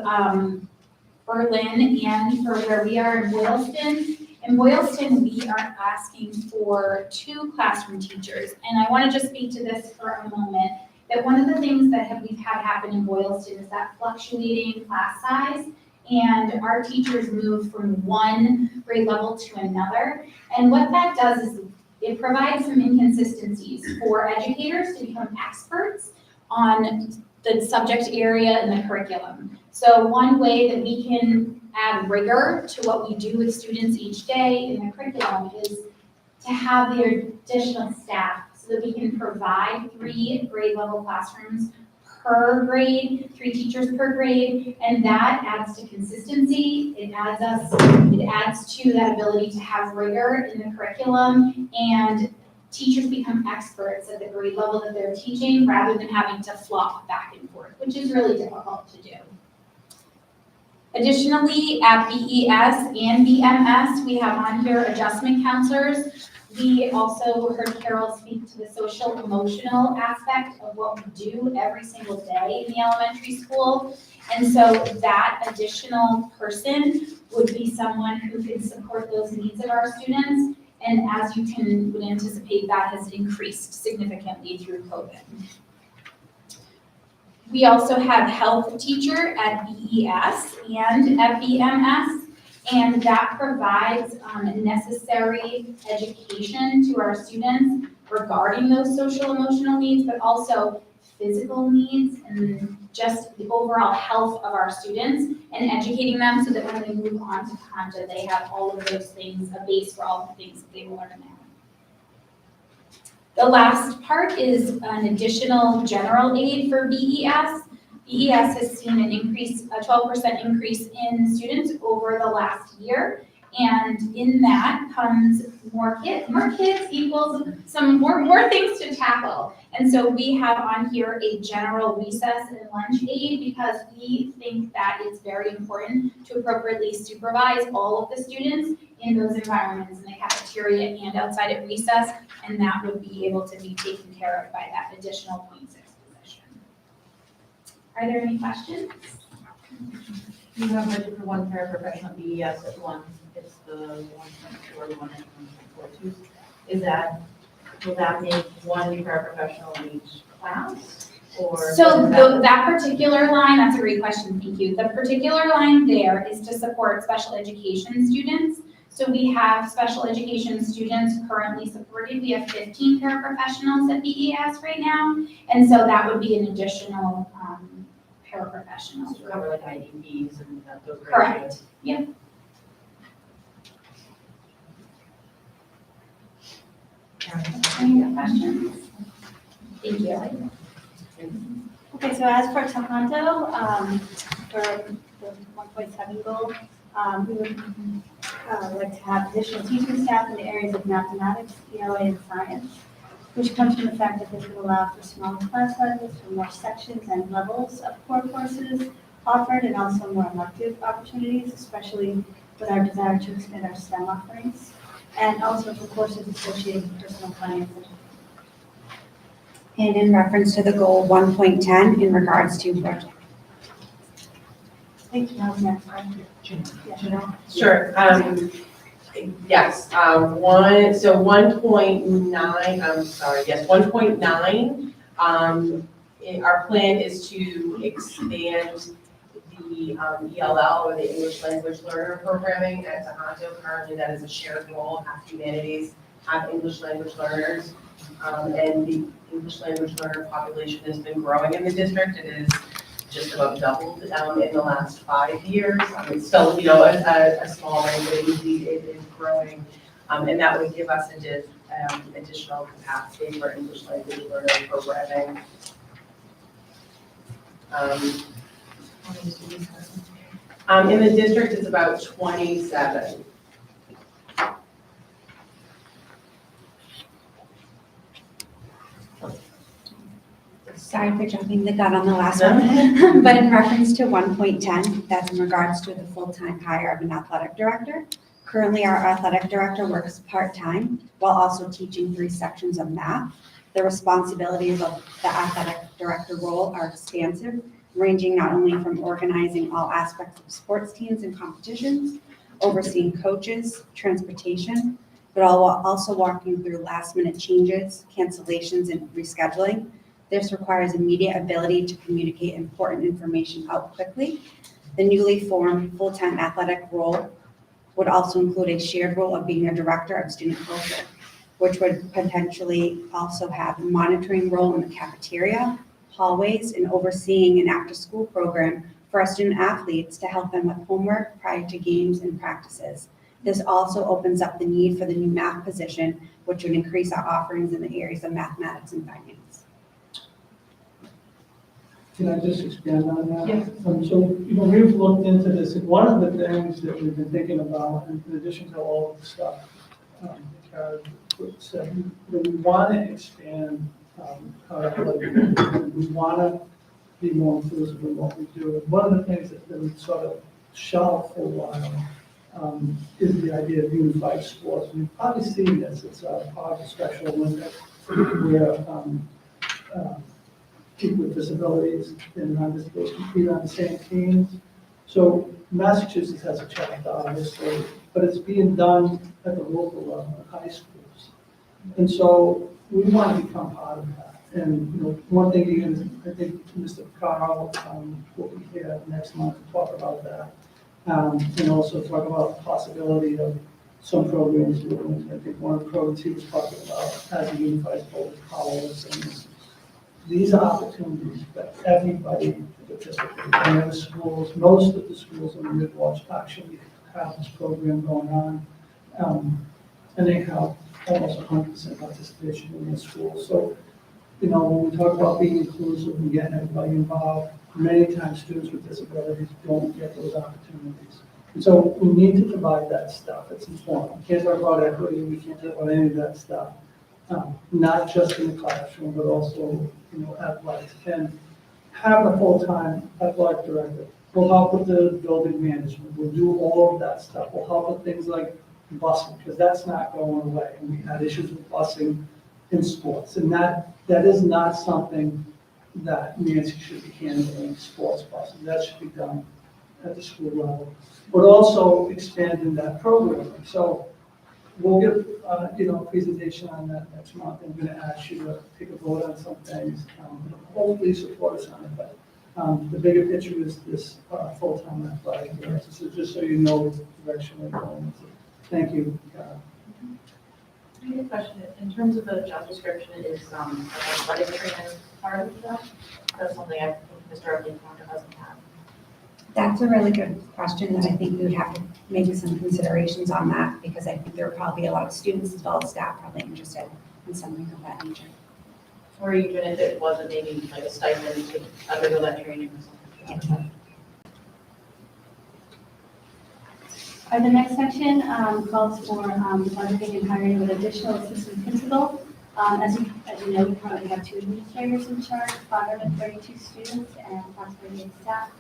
S12: Berlin and for where we are in Boylston. In Boylston, we are asking for 2 classroom teachers. And I want to just speak to this for a moment, that one of the things that we've had happen in Boylston is that fluctuating class size, and our teachers move from one grade level to another. And what that does is it provides some inconsistencies for educators to become experts on the subject area and the curriculum. So one way that we can add rigor to what we do with students each day in the curriculum is to have the additional staff so that we can provide 3 grade level classrooms per grade, 3 teachers per grade, and that adds to consistency. It adds to that ability to have rigor in the curriculum, and teachers become experts at the grade level that they're teaching rather than having to flop back and forth, which is really difficult to do. Additionally, at BES and BMS, we have on here adjustment counselors. We also heard Carol speak to the social emotional aspect of what we do every single day in the elementary school. And so that additional person would be someone who can support those needs of our students. And as you would anticipate, that has increased significantly through COVID. We also have health teacher at BES and at BMS, and that provides necessary education to our students regarding those social emotional needs, but also physical needs and just the overall health of our students, and educating them so that when they move on to Conta, they have all of those things, a base for all the things that they learn now. The last part is an additional general aid for BES. BES has seen an increase, a 12% increase in students over the last year. And in that comes more kids equals some more things to tackle. And so we have on here a general recess and lunch aid because we think that it's very important to appropriately supervise all of the students in those environments, in the cafeteria and outside at recess, and that would be able to be taken care of by that additional 0.6 position. Are there any questions?
S7: You have budget for one paraprofessional BES at one, it's the 1.4, the 1.42. Is that, will that make one paraprofessional in each class? Or
S12: So that particular line, that's a great question, thank you. The particular line there is to support special education students. So we have special education students currently supported. We have 15 paraprofessionals at BES right now. And so that would be an additional paraprofessional.
S7: to cover like IEPs and those.
S12: Correct. Yep. Any other questions? Thank you.
S13: Okay, so as for Tohoto, for the 1.7 goal, we would like to have additional teaching staff in the areas of mathematics, ELA, and science, which comes from the fact that this would allow for smaller class sizes, for more sections and levels of core courses offered, and also more elective opportunities, especially with our desire to expand our STEM offerings, and also for courses associated with personal finance.
S14: And in reference to the goal 1.10 in regards to budget.
S13: Thank you. That was next one. Yeah.
S15: Sure, yes, so 1.9, I'm sorry, yes, 1.9, our plan is to expand the ELL, or the English Language Learner Programming at Tohoto. Currently, that is a shared role, half humanities, half English language learners, and the English language learner population has been growing in the district. It is just about doubled in the last 5 years. It's still, a small rate, but it is growing. And that would give us additional capacity for English language learner programming. In the district, it's about 27.
S14: Sorry for jumping the gun on the last one, but in reference to 1.10, that's in regards to the full-time hire of an athletic director. Currently, our athletic director works part-time while also teaching 3 sections of math. The responsibilities of the athletic director role are expansive, ranging not only from organizing all aspects of sports teams and competitions, overseeing coaches, transportation, but also walking through last-minute changes, cancellations, and rescheduling. This requires immediate ability to communicate important information out quickly. The newly formed full-time athletic role would also include a shared role of being a director of student culture, which would potentially also have a monitoring role in the cafeteria, hallways, and overseeing an after-school program for our student athletes to help them with homework prior to games and practices. This also opens up the need for the new math position, which would increase our offerings in the areas of mathematics and finance.
S10: Can I just expand on that?
S15: Yes.
S10: So, we've looked into this, and one of the things that we've been thinking about, in addition to all of the stuff Kara said, that we want to expand our athletic program. We want to be more inclusive in what we do. And one of the things that we sort of shelved for a while is the idea of unified sports. We've probably seen this, it's part of the Special Olympics, where people with disabilities and non-disabilities compete on the same teams. So Massachusetts has a chapter, obviously, but it's being done at the local level, at high schools. And so we want to become part of that. And, you know, one thing, I think Mr. Carl will be here next month to talk about that. And also talk about the possibility of some programs doing, I think one of the programs he was talking about as a unified college. And these are opportunities that everybody to participate. And the schools, most of the schools in the Midwest actually have this program going on. And they have almost 100% participation in the schools. So, you know, when we talk about being inclusive and getting everybody involved, many times students with disabilities don't get those opportunities. And so we need to provide that stuff. It's important. We can't talk about equity, we can't talk about any of that stuff. Not just in the classroom, but also, you know, athletics. And have a full-time athletic director. We'll help with the building management. We'll do all of that stuff. We'll help with things like busing, because that's not going away. And we had issues with busing in sports. And that is not something that Nancy should be handling, sports busing. That should be done at the school level. But also expanding that program. So we'll give, you know, a presentation on that next month. I'm going to ask you to take a vote on some things. Hopefully support us on it. But the bigger picture is this full-time athletic director. So just so you know the direction we're going. Thank you.
S7: I have a question. In terms of the job description, is athletic training part of that? That's something I think Mr. Arlene hasn't had.
S14: That's a really good question, and I think we would have to make some considerations on that, because I think there are probably a lot of students as well as staff probably interested in something of that nature.
S7: Or even if it wasn't maybe like a stipend to undergo that training or something.
S13: The next section calls for budgeting and hiring of an additional assistant principal. As you know, we currently have 2 administrators in charge, 532 students, and approximately 8 staff.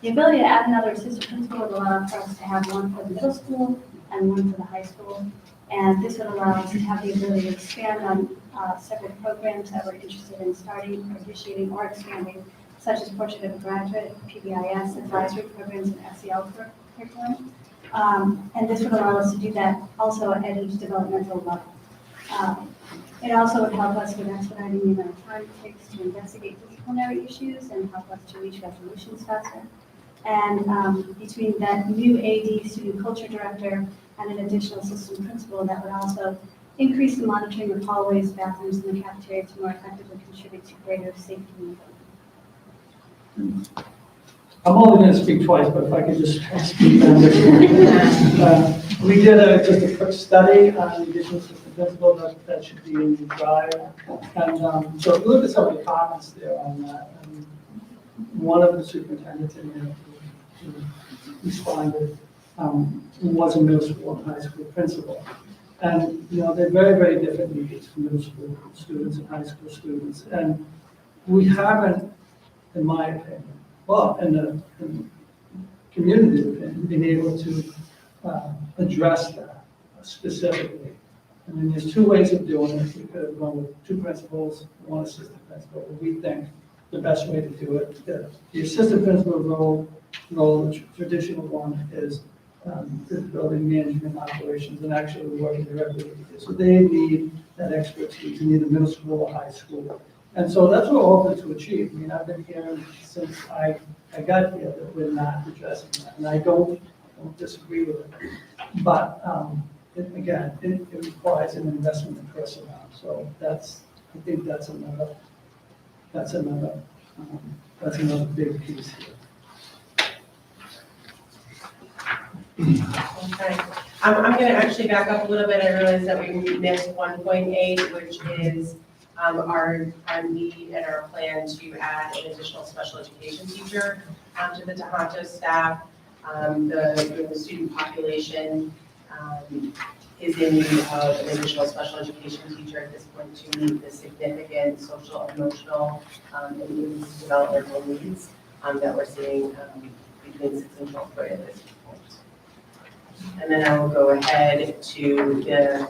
S13: The ability to add another assistant principal would allow for us to have one for the middle school and one for the high school. And this would allow us to have the ability to expand on several programs that we're interested in starting, or initiating, or expanding, such as Portrait of a Graduate, PBIS, advisory programs, and SEL curriculum. And this would allow us to do that also at each developmental level. It also would help us with expediting the amount of time it takes to investigate disciplinary issues and help us to reach resolutions faster. And between that new AD, student culture director, and an additional assistant principal, that would also increase the monitoring of hallways, bathrooms, and the cafeteria to more effectively contribute to greater safety in the building.
S10: I'm only going to speak twice, but if I could just speak on this one. We did just a quick study on the additional assistant principal that should be in the drive. And so if you look at some of the comments there on that, one of the superintendents in there who responded was a middle school and high school principal. And, you know, they're very, very different needs for middle school students and high school students. And we haven't, in my opinion, well, in the community opinion, been able to address that specifically. I mean, there's 2 ways of doing it. We could have gone with 2 principals, 1 assistant principal. We think the best way to do it, the assistant principal role, the traditional one is building management operations, and actually we're working directly with it. So they need that expertise in either middle school or high school. And so that's what we're hoping to achieve. I mean, I've been hearing since I got here that we're not addressing that, and I don't disagree with it. But it requires an investment in personnel. So I think that's another big piece here.
S15: Okay, I'm going to actually back up a little bit. I realized that we missed 1.8, which is our need and our plan to add an additional special education teacher to the Tohoto staff. The student population is in need of an additional special education teacher at this point to meet the significant social, emotional, and developmental needs that we're seeing between 6th and 12th grade at this point. And then I will go ahead to the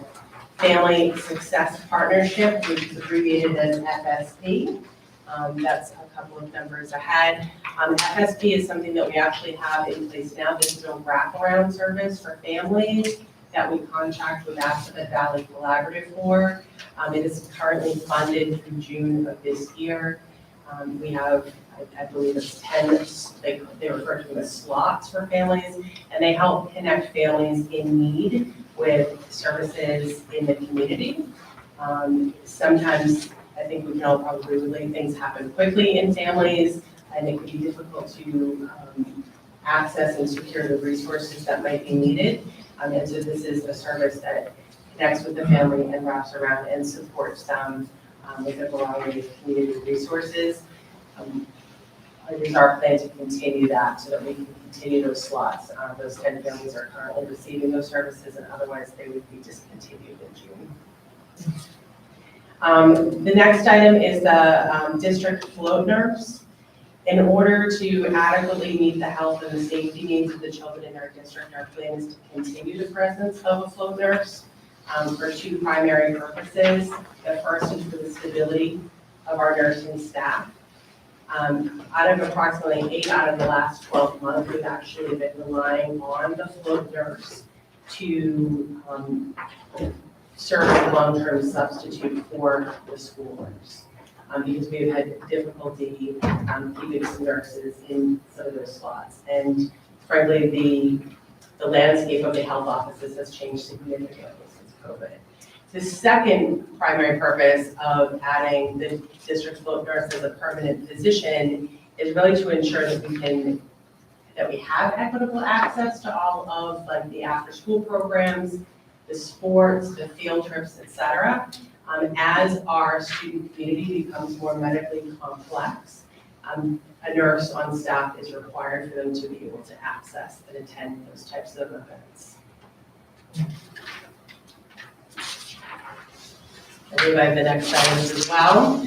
S15: Family Success Partnership, which is abbreviated as FSP. That's a couple of numbers ahead. FSP is something that we actually have in place now. This is a wraparound service for families that we contract with Assabet Valley Collaborative for. It is currently funded through June of this year. We have, I believe it's 10, they refer to them as slots for families, and they help connect families in need with services in the community. Sometimes, I think we can all probably relate, things happen quickly in families, and it can be difficult to access and secure the resources that might be needed. And so this is a service that connects with the family and wraps around and supports them with a variety of community resources. It is our plan to continue that so that we can continue those slots. Those 10 families are currently receiving those services, and otherwise they would be discontinued in June. The next item is the district float nurse. In order to adequately meet the health and the safety needs of the children in our district, our plan is to continue the presence of a float nurse for two primary purposes. The first is for the stability of our nursing staff. Out of approximately 8 out of the last 12 months, we've actually been relying on the float nurse to serve as a long-term substitute for the school nurse. Because we've had difficulty keeping some nurses in some of those slots. And frankly, the landscape of the health offices has changed significantly since COVID. The second primary purpose of adding the district float nurse as a permanent position is really to ensure that we have equitable access to all of like the after-school programs, the sports, the field trips, et cetera. As our student community becomes more medically complex, a nurse on staff is required for them to be able to access and attend those types of events. I believe I have the next items as well.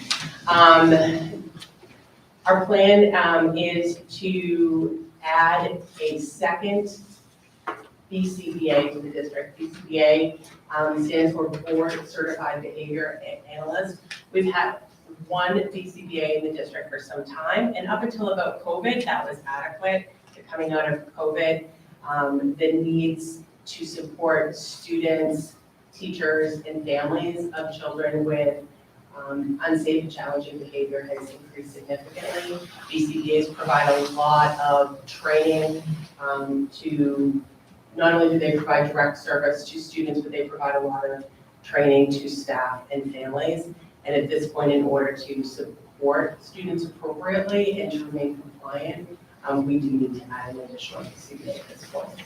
S15: Our plan is to add a second BCBA to the district. BCBA stands for Board Certified Behavior Analyst. We've had one BCBA in the district for some time, and up until about COVID, that was adequate. Coming out of COVID, the needs to support students, teachers, and families of children with unsafe and challenging behavior has increased significantly. BCBAs provide a lot of training to, not only do they provide direct service to students, but they provide a lot of training to staff and families. And at this point, in order to support students appropriately and to remain compliant, we do need to add an additional BCBA at this point.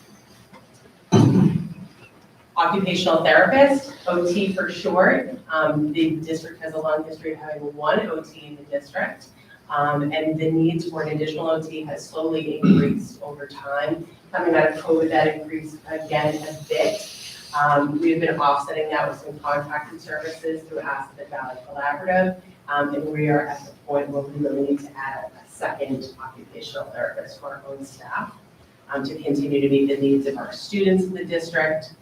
S15: Occupational therapist, OT for short. The district has a long history of having one OT in the district. And the needs for an additional OT has slowly increased over time. Coming out of COVID, that increased again a bit. We've been offsetting that with some contracted services through Assabet Valley Collaborative. And we are at the point where we really need to add a second occupational therapist to our own staff to continue to meet the needs of our students in the district.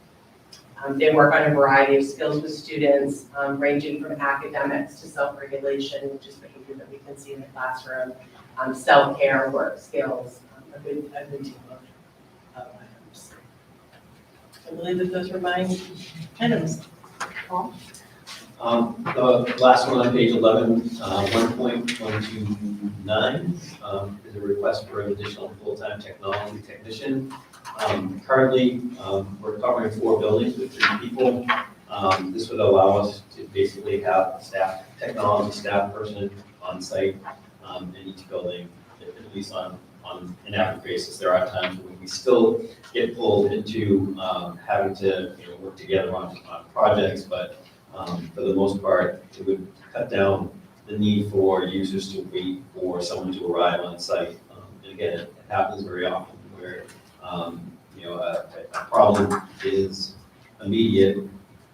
S15: They work on a variety of skills with students, ranging from academics to self-regulation, which is behavior that we can see in the classroom, self-care, work skills, a good deal of items. I believe that those were my items. Paul?
S16: The last one on page 11, 1.129 is a request for an additional full-time technology technician. Currently, we're covering 4 buildings with 3 people. This would allow us to basically have a technology staff person on site in each building, at least on an average basis. There are times when we still get pulled into having to work together on projects, but for the most part, it would cut down the need for users to wait for someone to arrive on site. And again, it happens very often where a problem is immediate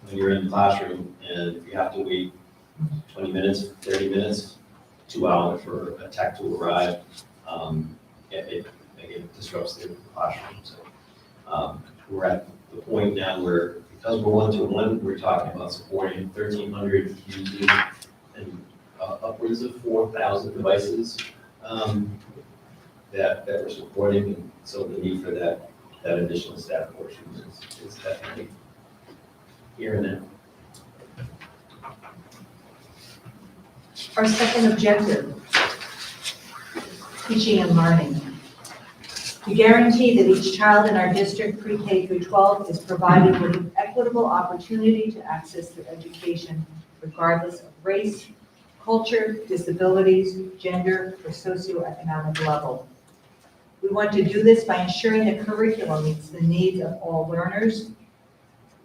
S16: when you're in the classroom, and if you have to wait 20 minutes, 30 minutes, 2 hours for a tech to arrive, it disrupts the classroom. So we're at the point now where, because we're one-to-one, we're talking about supporting 1,300 users and upwards of 4,000 devices that we're supporting. And so the need for that additional staff portion is definitely here and now.
S11: Our second objective, teaching and learning. To guarantee that each child in our district pre-K through 12 is provided with an equitable opportunity to access their education regardless of race, culture, disabilities, gender, or socioeconomic level. We want to do this by ensuring the curriculum meets the needs of all learners,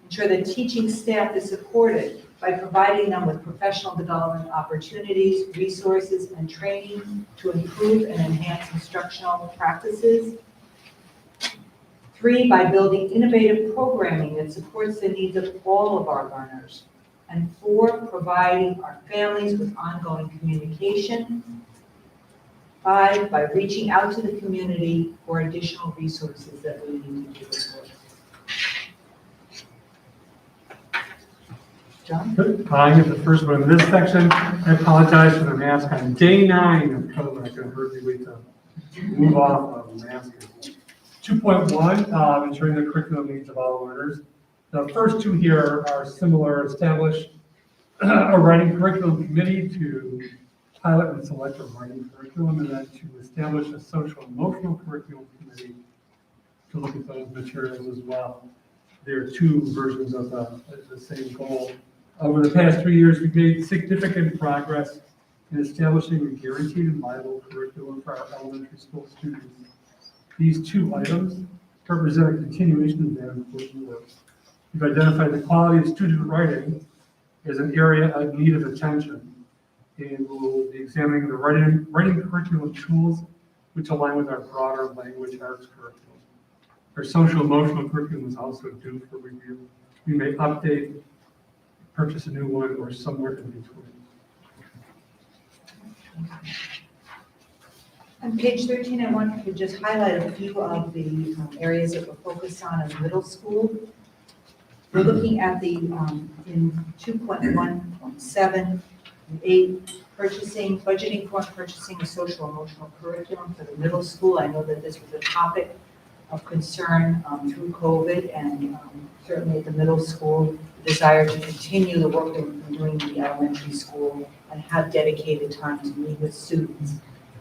S11: ensure that teaching staff is supported by providing them with professional development opportunities, resources, and training to improve and enhance instructional practices. 3, by building innovative programming that supports the needs of all of our learners. And 4, providing our families with ongoing communication. 5, by reaching out to the community for additional resources that we need to do this work. John?
S17: I get the first one in this section. I apologize for the mask on day 9 of COVID. I could hardly wait to move off of the mask. 2.1, ensuring the curriculum needs of all learners. The first two here are similar. Establish a writing curriculum committee to pilot and select a writing curriculum, and then to establish a social emotional curriculum committee to look at those materials as well. There are two versions of the same goal. Over the past 3 years, we've made significant progress in establishing a guaranteed and viable curriculum for our elementary school students. These two items represent a continuation of that important work. We've identified the quality of student writing as an area of need of attention, and we'll be examining the writing curriculum tools which align with our broader language arts curriculum. Our social emotional curriculum is also due for review. We may update, purchase a new one, or somewhere in between.
S11: On page 13, I wanted to just highlight a few of the areas that we're focused on in middle school. We're looking at the, in 2.1.7, 8, budgeting for purchasing a social emotional curriculum for the middle school. I know that this was a topic of concern through COVID, and certainly at the middle school, the desire to continue the work that we've been doing in the elementary school and have dedicated time to meet with students.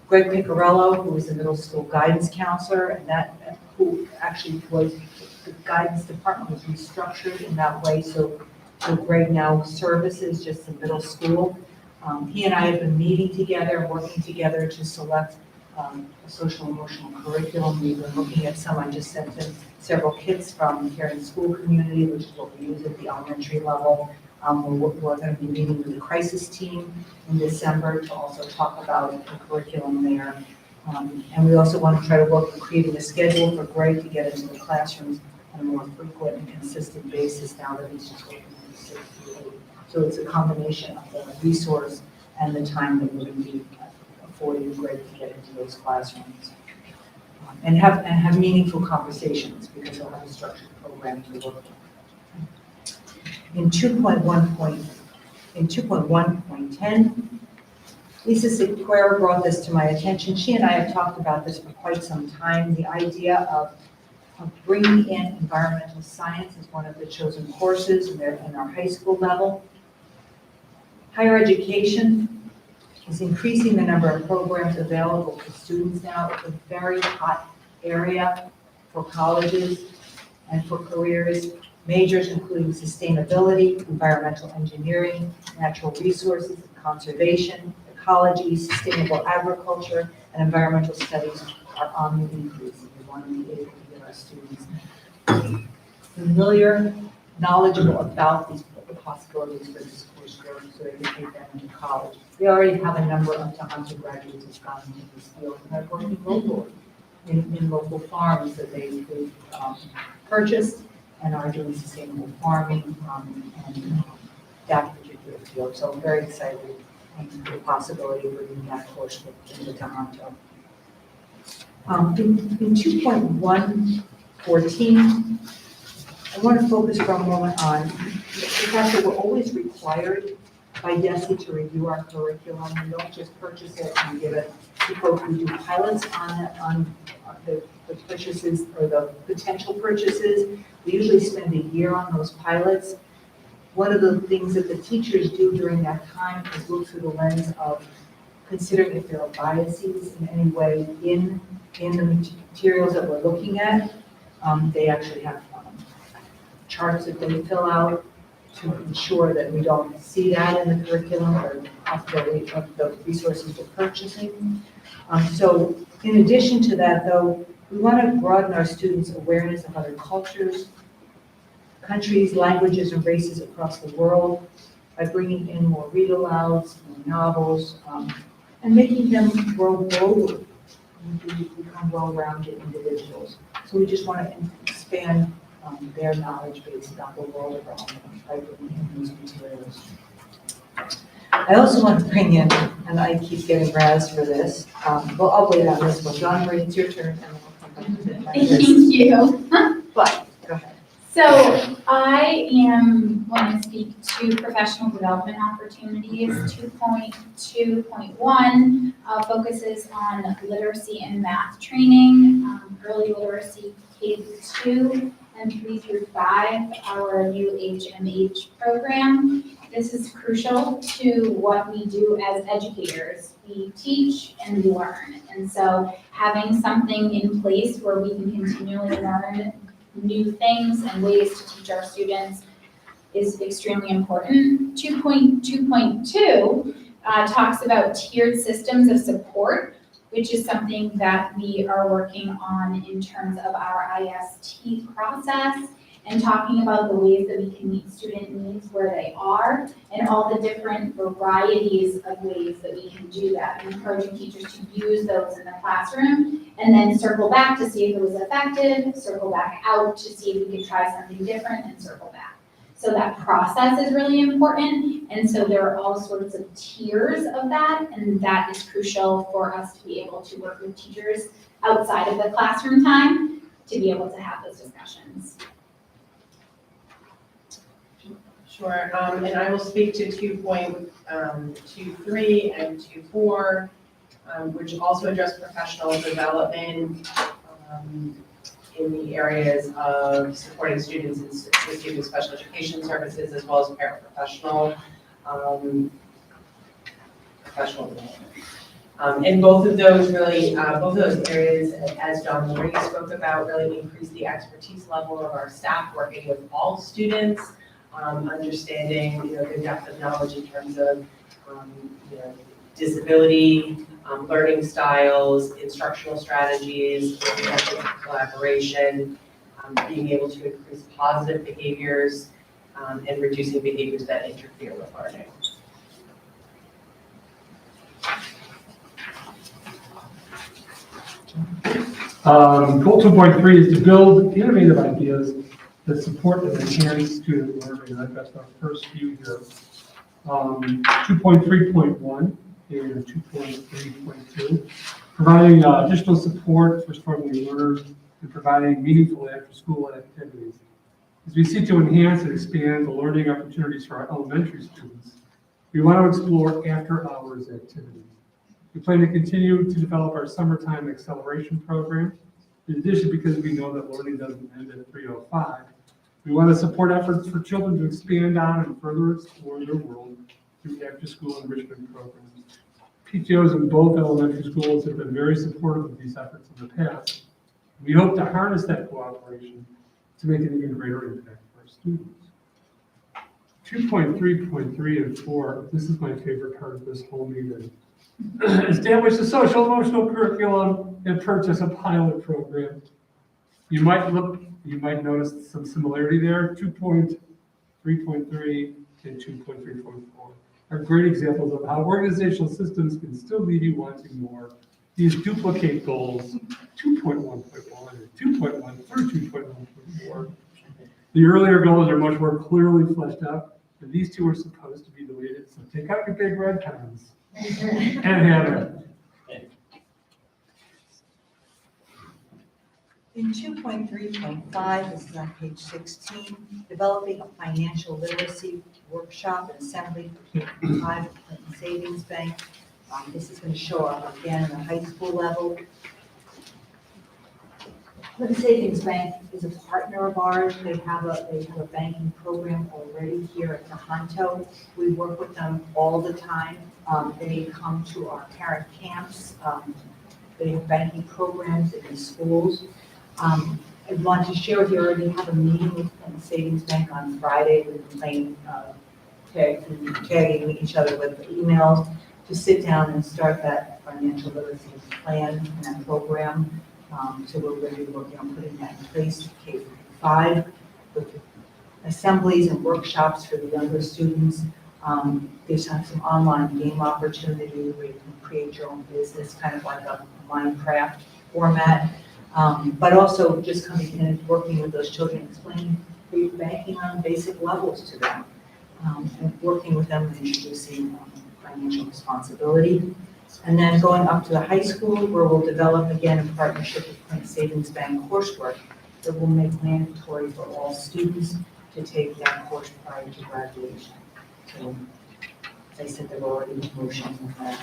S11: Greg Picarello, who is the middle school guidance counselor, and that who actually was the guidance department was restructured in that way, so Greg now services just the middle school. He and I have been meeting together, working together to select a social emotional curriculum. We've been looking at some. I just sent him several kits from the Caring School Community, which is what we use at the elementary level. We're going to be meeting with the crisis team in December to also talk about the curriculum there. And we also want to try to work on creating a schedule for Greg to get into the classrooms on a more frequent and consistent basis now that he's just working in the 6th grade. So it's a combination of the resource and the time that we're going to be affording Greg to get into those classrooms. And have meaningful conversations, because he'll have a structured program to work with. In 2.1.10, Lisa Sequeira brought this to my attention. She and I have talked about this for quite some time, the idea of bringing in environmental science as one of the chosen courses in our high school level. Higher education is increasing the number of programs available to students now. It's a very hot area for colleges and for careers. Majors including sustainability, environmental engineering, natural resources and conservation, ecology, sustainable agriculture, and environmental studies are on the increase. We want to be able to get our students familiar, knowledgeable about the possibilities for this course growth so they can take them into college. We already have a number of Tohoto graduates who've gone into this field and are working locally in local farms that they've purchased and are doing sustainable farming and that particular field. So I'm very excited for the possibility of bringing that course into Tohoto. In 2.114, want to focus for a moment on the fact that we're always required by DESI to review our curriculum. We don't just purchase it and give it to folks. We do pilots on the purchases or the potential purchases. We usually spend a year on those pilots. One of the things that the teachers do during that time is look through the lens of considering if there are biases in any way in the materials that we're looking at. They actually have charts that they fill out to ensure that we don't see that in the curriculum or possibility of the resources we're purchasing. So in addition to that, though, we want to broaden our students' awareness of other cultures, countries, languages, and races across the world by bringing in more read-alouds, more novels, and making them grow globally and become well-rounded individuals. So we just want to expand their knowledge base about the world around them by bringing in these materials. I also want to bring in, and I keep getting razzed for this, well, I'll wait on this one. John Marie, it's your turn, and then we'll come back to it.
S12: Thank you.
S11: But, go ahead.
S12: So I am going to speak to professional development opportunities. 2.2.1 focuses on literacy and math training, early literacy K-2 and 3 through 5, our new HMH program. This is crucial to what we do as educators. We teach and we learn. And so having something in place where we can continually learn new things and ways to teach our students is extremely important. 2.2.2 talks about tiered systems of support, which is something that we are working on in terms of our IST process and talking about the ways that we can meet student needs where they are and all the different varieties of ways that we can do that, and encouraging teachers to use those in the classroom and then circle back to see if it was effective, circle back out to see if we could try something different, and circle back. So that process is really important, and so there are all sorts of tiers of that, and that is crucial for us to be able to work with teachers outside of the classroom time to be able to have those discussions.
S15: Sure, and I will speak to 2.23 and 2.4, which also address professional development in the areas of supporting students and receiving special education services, as well as paraprofessional professional development. And both of those really, both of those areas, as John Marie spoke about, really increase the expertise level of our staff working with all students. Understanding, the depth of knowledge in terms of, disability, learning styles, instructional strategies, collaboration, being able to increase positive behaviors, and reducing behaviors that interfere with learning.
S17: Goal 2.3 is to build innovative ideas that support and enhance student learning, and I've got the first few here. 2.3.1 and 2.3.2, providing additional support for struggling learners and providing meaningful after-school activities. As we seek to enhance and expand the learning opportunities for our elementary students, we want to explore after-hours activities. We plan to continue to develop our summertime acceleration program. In addition, because we know that learning doesn't end at 3:05, we want to support efforts for children to expand on and further explore their world through after-school enrichment programs. PTOs in both elementary schools have been very supportive of these efforts in the past. We hope to harness that cooperation to make an even greater impact for our students. 2.3.3 and 4, this is my favorite part of this whole meeting. Establish a social emotional curriculum and purchase a pilot program. You might notice some similarity there. 2.3.3 and 2.3.4 are great examples of how organizational systems can still leave you wanting more. These duplicate goals, 2.1.1 and 2.1 through 2.1.4. The earlier goals are much more clearly fleshed out, and these two are supposed to be deleted. So take out your big red pens and have it.
S11: In 2.3.5, this is on page 16, developing a financial literacy workshop and assembly for Clinton Savings Bank. This is going to show up again in the high school level. Clinton Savings Bank is a partner of ours. They have a banking program already here at Tohoto. We work with them all the time. They come to our parent camps. They have banking programs in the schools. I want to share with you, I already have a meeting with Clinton Savings Bank on Friday. We've been playing tagging each other with emails to sit down and start that financial literacy plan and that program. So we're going to be working on putting that in place, K-5, with assemblies and workshops for the younger students. There's some online game opportunity where you can create your own business, kind of like a Minecraft format. But also just coming in and working with those children, explaining banking on basic levels to them, and working with them and introducing financial responsibility. And then going up to the high school, where we'll develop again in partnership with Clinton Savings Bank coursework that will make mandatory for all students to take that course prior to graduation. So, as I said, there were already motions in that.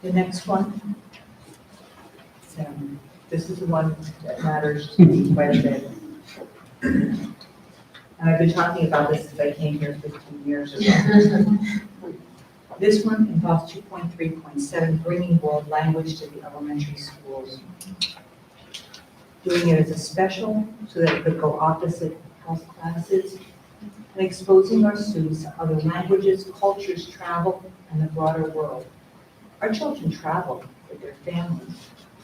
S11: The next one. So this is the one that matters to me quite a bit. And I've been talking about this since I came here 15 years ago. This one involves 2.3.7, bringing world language to the elementary schools. Doing it as a special so that it could go opposite health classes, and exposing our students to other languages, cultures, travel, and the broader world. Our children travel with their families.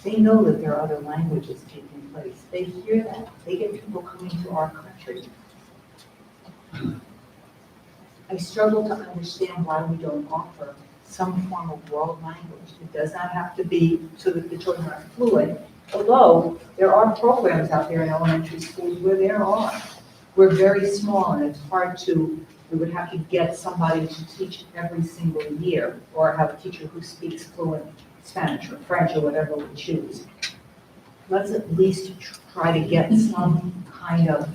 S11: They know that there are other languages taking place. They hear that. They get people coming to our country. I struggle to understand why we don't offer some form of world language. It does not have to be so that the children are fluent, although there are programs out there in elementary schools where there are. We're very small and it's hard to, we would have to get somebody to teach every single year or have a teacher who speaks fluent Spanish or French or whatever we choose. Let's at least try to get some kind of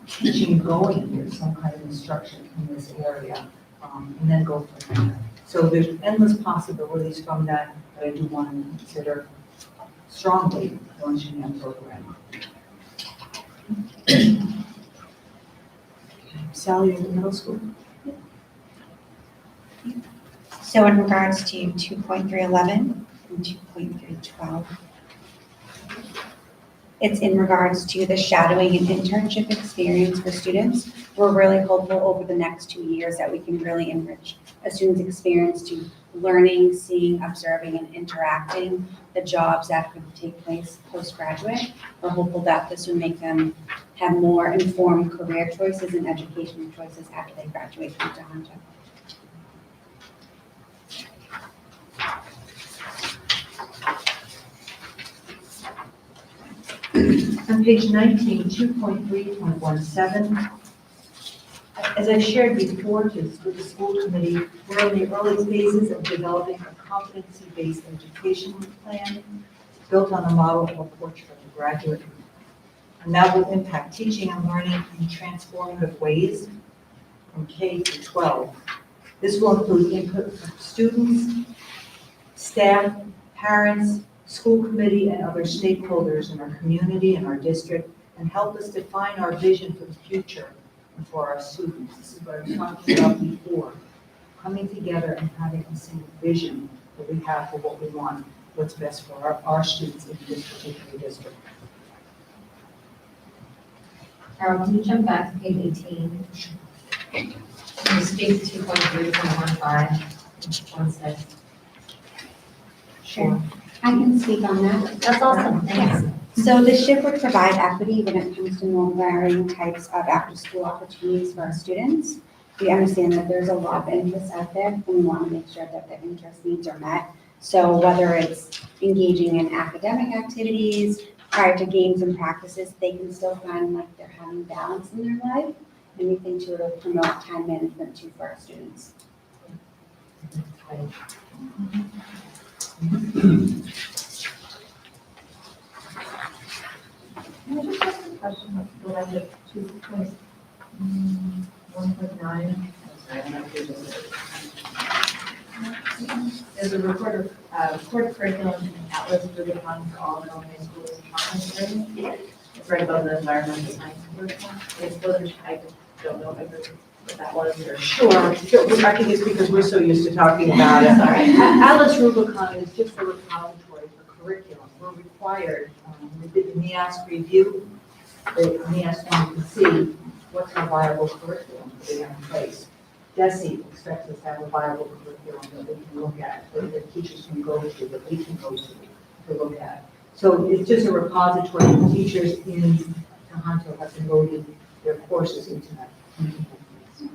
S11: teaching going here, some kind of instruction in this area, and then go from there. So there's endless possibilities from that I do want to consider strongly launching that program. Sally, in the middle school?
S14: So in regards to 2.311 and 2.312, it's in regards to the shadowing and internship experience for students. We're really hopeful over the next 2 years that we can really enrich a student's experience to learning, seeing, observing, and interacting the jobs that could take place postgraduate. We're hopeful that this will make them have more informed career choices and educational choices after they graduate from Tohoto.
S11: On page 19, 2.3.17, as I shared before with the school committee, we're in the early phases of developing a competency-based education plan built on the model of a portrait of a graduate. And that will impact teaching and learning in transformative ways from K to 12. This will include input from students, staff, parents, school committee, and other stakeholders in our community and our district, and help us define our vision for the future and for our students. This is what I was talking about before, coming together and having a single vision that we have for what we want, what's best for our students in this particular district.
S2: Carol, can you jump back to page 18? Can you speak to 2.3.15, 1.6?
S14: Sure. I can speak on that.
S2: That's awesome, thanks.
S14: So the SHIP would provide equity when it comes to more varying types of after-school opportunities for our students. We understand that there's a lot of interest out there, and we want to make sure that the interest needs are met. So whether it's engaging in academic activities, prior to games and practices, they can still find like they're having balance in their life, and we think to promote time management too for our students.
S2: Can I just ask a question about the 1.9? There's a record curriculum and Atlas Rubicon for all middle high schools in Congress. It's right above the environmental science curriculum. It's whether, I don't know if what that was or.
S11: Sure, I think it's because we're so used to talking about it.
S2: Sorry.
S11: Atlas Rubicon is just a repository for curriculum. We're required, we did the NEASC review, the NEASC wanted to see what's our viable curriculum that we have in place. DESE expects us to have a viable curriculum that we can look at, that the teachers can go to, that we can go to look at. So it's just a repository for teachers in Tohoto have loaded their courses into that.
S8: So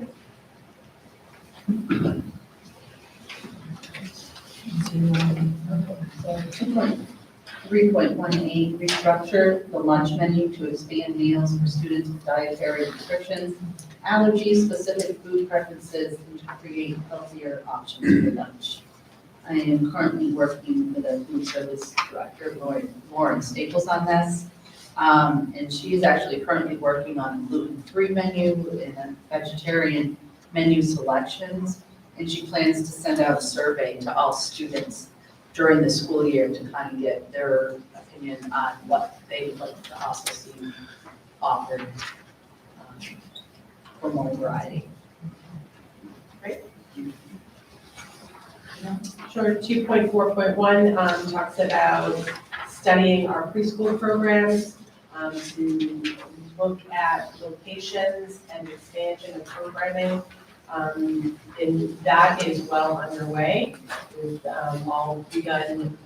S8: 3.18, restructure the lunch menu to expand meals for students with dietary restrictions, allergy-specific food preferences, and to create healthier options for lunch. I am currently working with a food service director, Lauren Staples, on this. And she is actually currently working on a gluten-free menu and a vegetarian menu selections. And she plans to send out a survey to all students during the school year to kind of get their opinion on what they would like to also see offered for more variety.
S15: Sure, 2.4.1 talks about studying our preschool programs to look at locations and expansion of programming. And that is well underway. We've all begun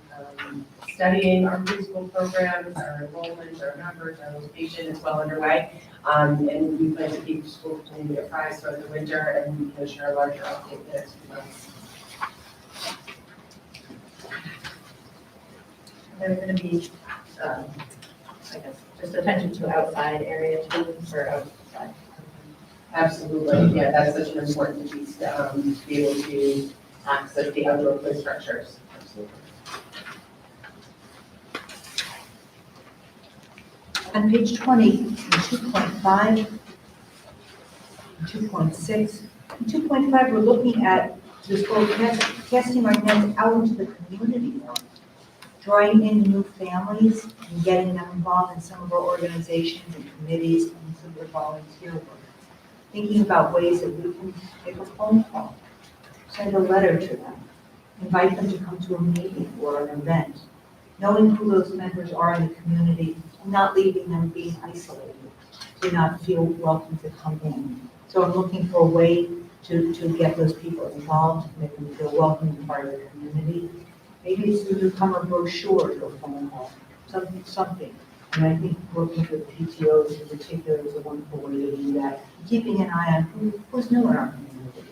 S15: studying our preschool programs, our enrollment, our numbers, our location is well underway. And we plan to keep school community apprised throughout the winter, and we can share a larger update the next few months.
S7: There's going to be, I guess, just attention to outside area too, for outside.
S15: Absolutely, yeah, that's such an important piece to be able to access the outdoor play structures. Absolutely.
S11: On page 20, in 2.5, 2.6, 2.5, we're looking at this whole casting our nets out into the community more, drawing in new families and getting them involved in some of our organizations and committees and some of the volunteer work. Thinking about ways that we can make a phone call, send a letter to them, invite them to come to a meeting or an event, knowing who those members are in the community and not leaving them being isolated, to not feel welcome to come in. So I'm looking for a way to get those people involved, make them feel welcome and part of the community. Maybe it's a newcomer brochure to a phone call, something. And I think working with PTOs in particular is a wonderful way to do that. Keeping an eye on who's new in our community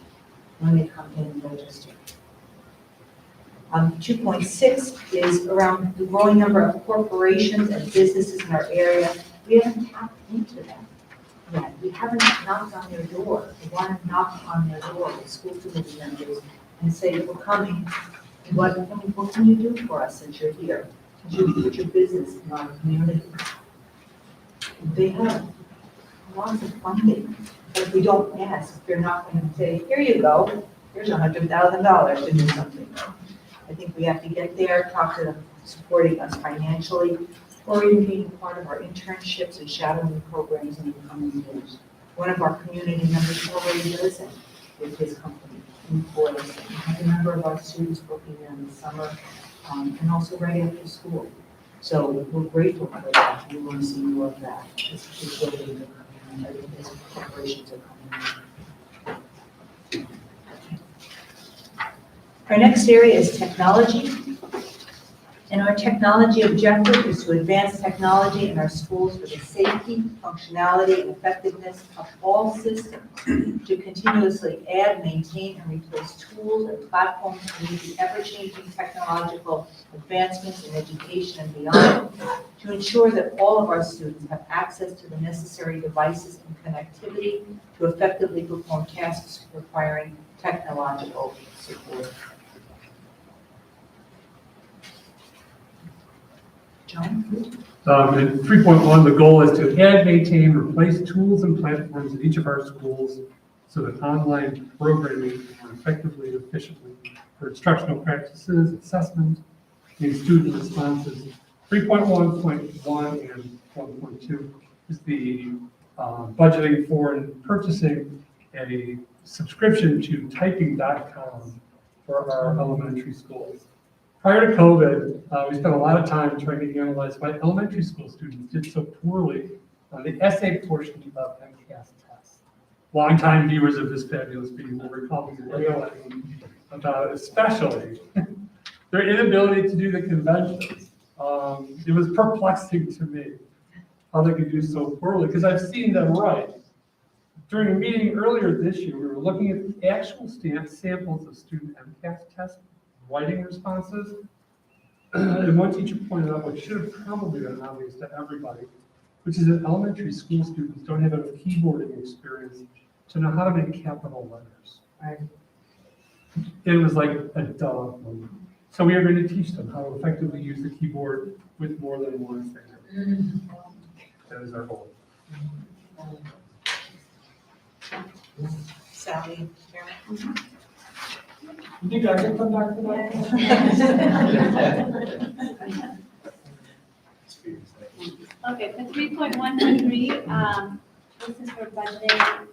S11: when they come in and register. 2.6 is around the growing number of corporations and businesses in our area. We haven't tapped into them yet. We haven't knocked on their door. We want to knock on their door with school committee members and say, we're coming. What can you do for us since you're here? Since you put your business in our community? They have lots of funding. But if we don't ask, they're not going to say, here you go, here's $100,000 to do something. I think we have to get there, talk to them, supporting us financially, or even being part of our internships and shadowing programs in the coming years. One of our community members already does that with his company, employs. We have a number of our students working there in the summer, and also right after school. So we're grateful for that. We want to see more of that. As buildings are coming in, as corporations are coming in. Our next area is technology. And our technology objective is to advance technology in our schools for the safety, functionality, and effectiveness of all systems, to continuously add, maintain, and replace tools and platforms to meet the ever-changing technological advancements in education and beyond, to ensure that all of our students have access to the necessary devices and connectivity to effectively perform tasks requiring technological support.
S17: In 3.1, the goal is to add, maintain, replace tools and platforms in each of our schools so that online programming can work effectively and efficiently for instructional practices, assessment, and student responses. 3.1.1 and 1.2 is the budgeting for and purchasing a subscription to typing.com for our elementary schools. Prior to COVID, we spent a lot of time trying to analyze why elementary school students did so poorly on the essay portion of MCAS tests. Longtime viewers of this fabulous video will recall me railing about especially their inability to do the conventions. It was perplexing to me how they could do so poorly, because I've seen them write. During a meeting earlier this year, we were looking at the actual samples of student MCAS test writing responses. And one teacher pointed out what should have probably been obvious to everybody, which is that elementary school students don't have enough keyboarding experience to know how to make capital letters.
S11: Right.
S17: It was like a duh moment. So we are going to teach them how to effectively use the keyboard with more than one finger. That is our goal.
S11: Sally,
S17: You think I can come back to that?
S13: Okay, for 3.1.3, this is for budgeting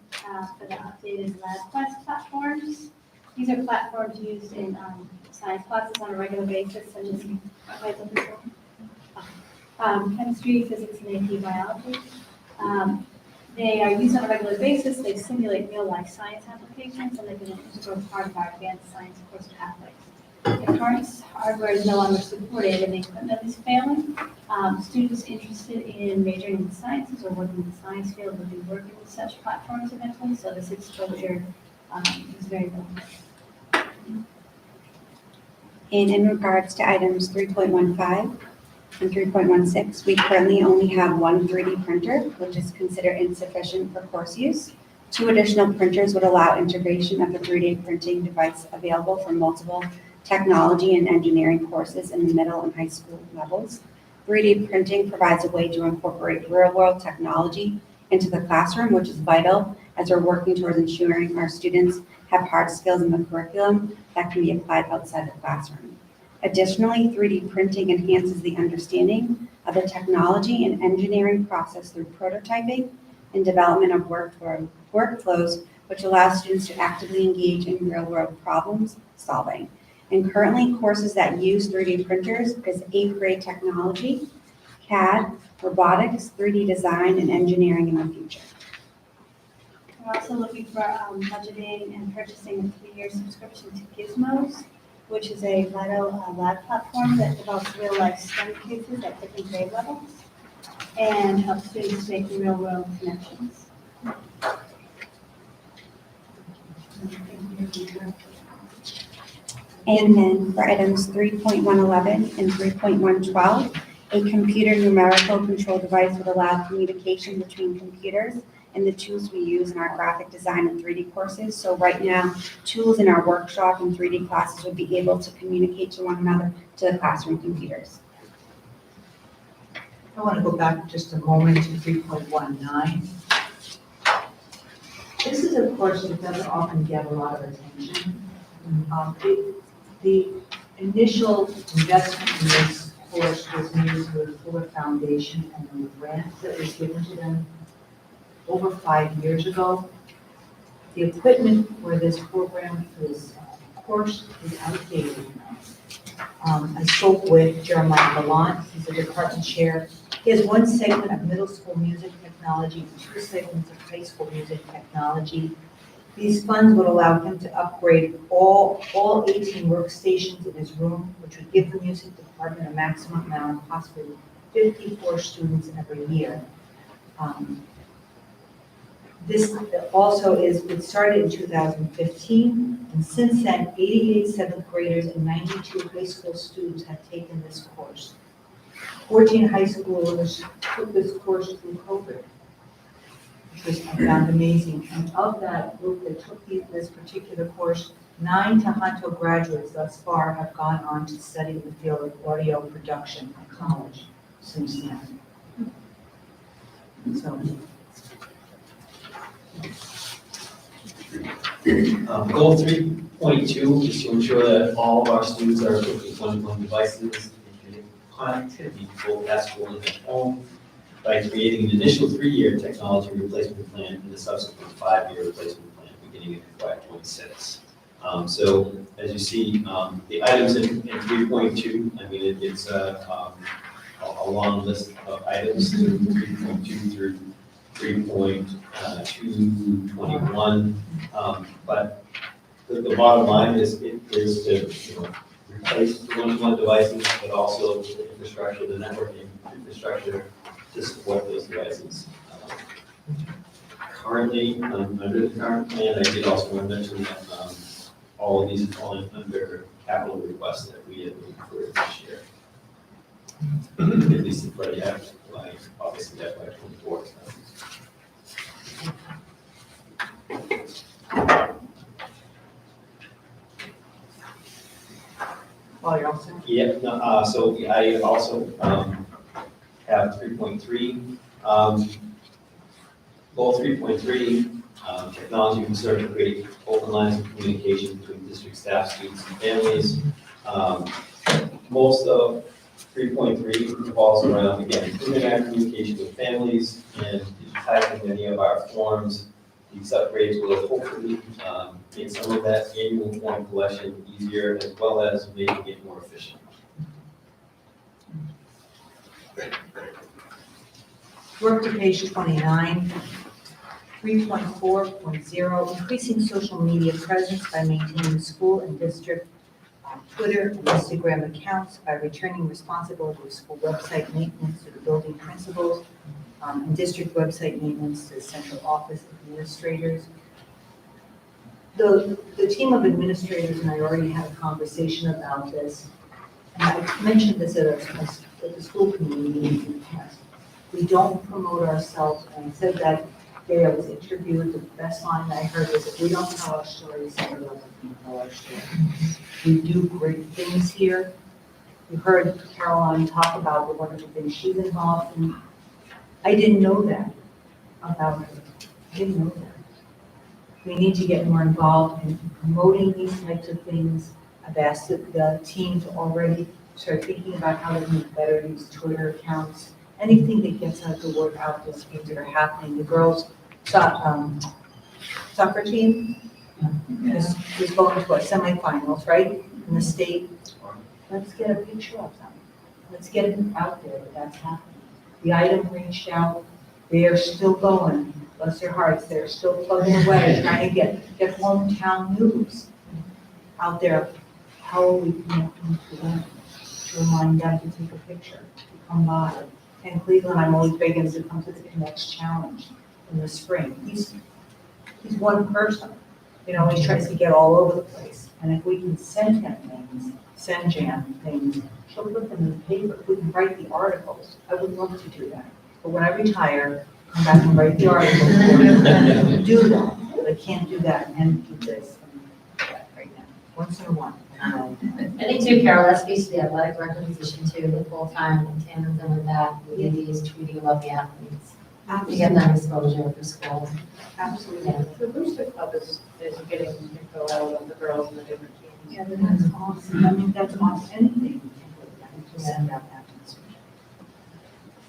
S13: for the updated LabQuest platforms. These are platforms used in science classes on a regular basis, such as chemistry, physics, and AP biology. They are used on a regular basis. They simulate real-life science applications, and they've been an integral part of our advanced science course pathways. The current hardware is no longer supported, and the equipment is failing. Students interested in majoring in the sciences or working in the science field will be working with such platforms eventually, so this exposure is very valuable.
S14: And in regards to items 3.15 and 3.16, we currently only have one 3D printer, which is considered insufficient for course use. 2 additional printers would allow integration of the 3D printing device available for multiple technology and engineering courses in the middle and high school levels. 3D printing provides a way to incorporate real-world technology into the classroom, which is vital as we're working towards ensuring our students have hard skills in the curriculum that can be applied outside the classroom. Additionally, 3D printing enhances the understanding of the technology and engineering process through prototyping and development of workflows, which allows students to actively engage in real-world problem solving. And currently, courses that use 3D printers is 8th grade technology, CAD, robotics, 3D design, and engineering in the future.
S13: We're also looking for budgeting and purchasing a 3-year subscription to Gizmos, which is a vital lab platform that develops real-life STEM cases at different grade levels and helps students make real-world connections.
S14: And then for items 3.111 and 3.112, a computer numerical control device would allow communication between computers and the tools we use in our graphic design and 3D courses. So right now, tools in our workshop and 3D classes would be able to communicate to one another to the classroom computers.
S11: I want to go back just a moment to 3.19. This is a course that doesn't often get a lot of attention. The initial investment in this course was made through the Fuller Foundation and the grant that was given to them over 5 years ago. The equipment for this program, for this course, is outdated. I spoke with Jeremiah Gallant, he's the department chair. He has 1 segment of middle school music technology and 2 segments of high school music technology. These funds would allow him to upgrade all 18 workstations in his room, which would give the music department a maximum amount of possibly 54 students every year. This also it started in 2015, and since then, 88 7th graders and 92 high school students have taken this course. 14 high schoolers took this course through COVID, which was I found amazing. And of that group that took this particular course, 9 Tohoto graduates thus far have gone on to study in the field of audio production at college. since then. So,
S16: Goal 3.2 is to ensure that all of our students are equipped with one-to-one devices and connectivity both at school and at home by creating an initial 3-year technology replacement plan and a subsequent 5-year replacement plan beginning in FY '26. So as you see, the items in 3.2, I mean, it's a long list of items, 3.2 through 3.221. But the bottom line is to, replace the one-to-one devices, but also the infrastructure, the networking infrastructure to support those devices. Currently, under the current plan, I did also want to mention that all of these are falling under capital requests that we had moved for this year. At least in Freddie Act, obviously FY '24.
S11: while you're also.
S16: Yeah, no, so I also have 3.3. Goal 3.3, technology can serve to create open lines of communication between district staff, students, and families. Most of 3.3 revolves around, again, improving our communication with families and digitizing many of our forms. These upgrades will hopefully make some of that annual form collection easier, as well as making it more efficient.
S11: Work to page 29. 3.4.0, increasing social media presence by maintaining school and district Twitter and Instagram accounts by returning responsibility of school website maintenance to the building principals, and district website maintenance to the central office administrators. The team of administrators and I already had a conversation about this, and I mentioned this at the school committee meeting in the past. We don't promote ourselves, and I said that day I was interviewed, the best line I heard was, if we don't tell our stories, somebody else can tell our stories. We do great things here. You heard Caroline talk about the wonderful things she's involved in. I didn't know that about her. I didn't know that. We need to get more involved in promoting these types of things. I've asked the team to already start thinking about how to make better these Twitter accounts. Anything that gets out the word out, those things that are happening. The girls' soccer team is going to our semifinals, right? In the state. Let's get a picture of them. Let's get it out there that that's happening. The item reached out. They are still going. Bless their hearts. They're still plugging away, trying to get hometown news out there. How are we connecting to them? To remind them to take a picture, to come by. And Cleveland, I'm always begging to come to the Connects Challenge in the spring. He's one person, he tries to get all over the place. And if we can send him things, send Jan things, she'll put them in the paper. We can write the articles. I would love to do that. But when I retire, come back and write the articles. Do that. But I can't do that and do this and that right now. Once in a while.
S2: I think too, Carol, that's basically the athletic director position too, the full-time and tandem with that, the AD is tweeting about the athletes. To get them exposure for school.
S11: Absolutely.
S7: The Booster Club is getting info out of the girls and the different teams.
S11: Yeah, that's awesome. I mean, that's awesome. Anything to send out that message.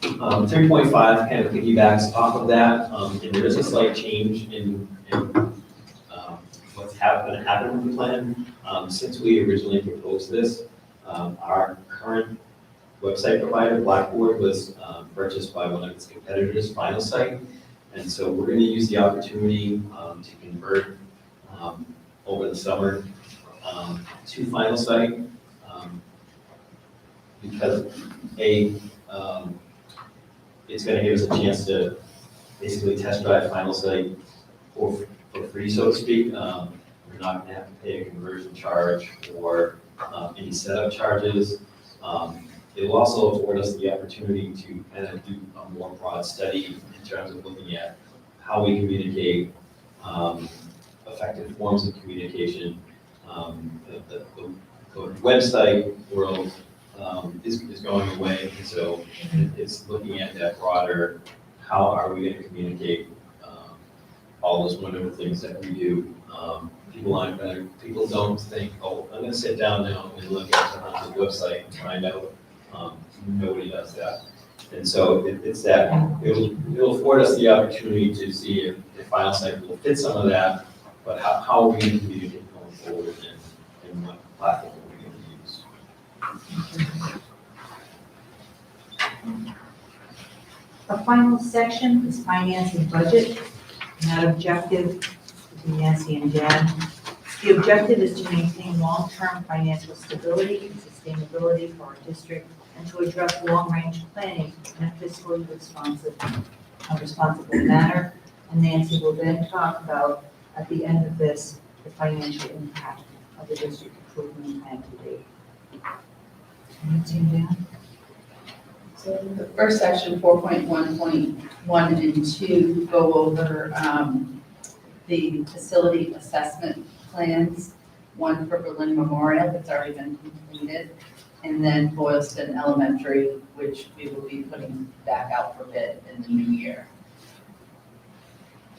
S16: 3.5 kind of piggybacks off of that, and there is a slight change in what's going to happen with the plan. Since we originally proposed this, our current website provider, Blackboard, was purchased by one of its competitors, Finalsite. And so we're going to use the opportunity to convert over the summer to Finalsite because it's going to give us a chance to basically test drive Finalsite for free, so to speak. We're not going to have to pay a conversion charge or any setup charges. It will also afford us the opportunity to kind of do a more broad study in terms of looking at how we communicate, effective forms of communication. The website world is going away. And so it's looking at that broader, how are we going to communicate all those wonderful things that we do? People don't think, oh, I'm going to sit down now and look at the website and find out. Nobody does that. And so it's that, it'll afford us the opportunity to see if the final site will fit some of that, but how are we going to communicate going forward and what platform are we going to use?
S11: The final section is finance and budget, and that objective between Nancy and Jan. The objective is to maintain long-term financial stability and sustainability for our district and to address long-range planning in a fiscally responsible manner. And Nancy will then talk about, at the end of this, the financial impact of the district improvement plan to date. Nancy and Jan?
S8: So the first section, 4.1.1 and 2, go over the facility assessment plans. One for Berlin Memorial that's already been completed, and then Boylston Elementary, which we will be putting back out for bid in the new year.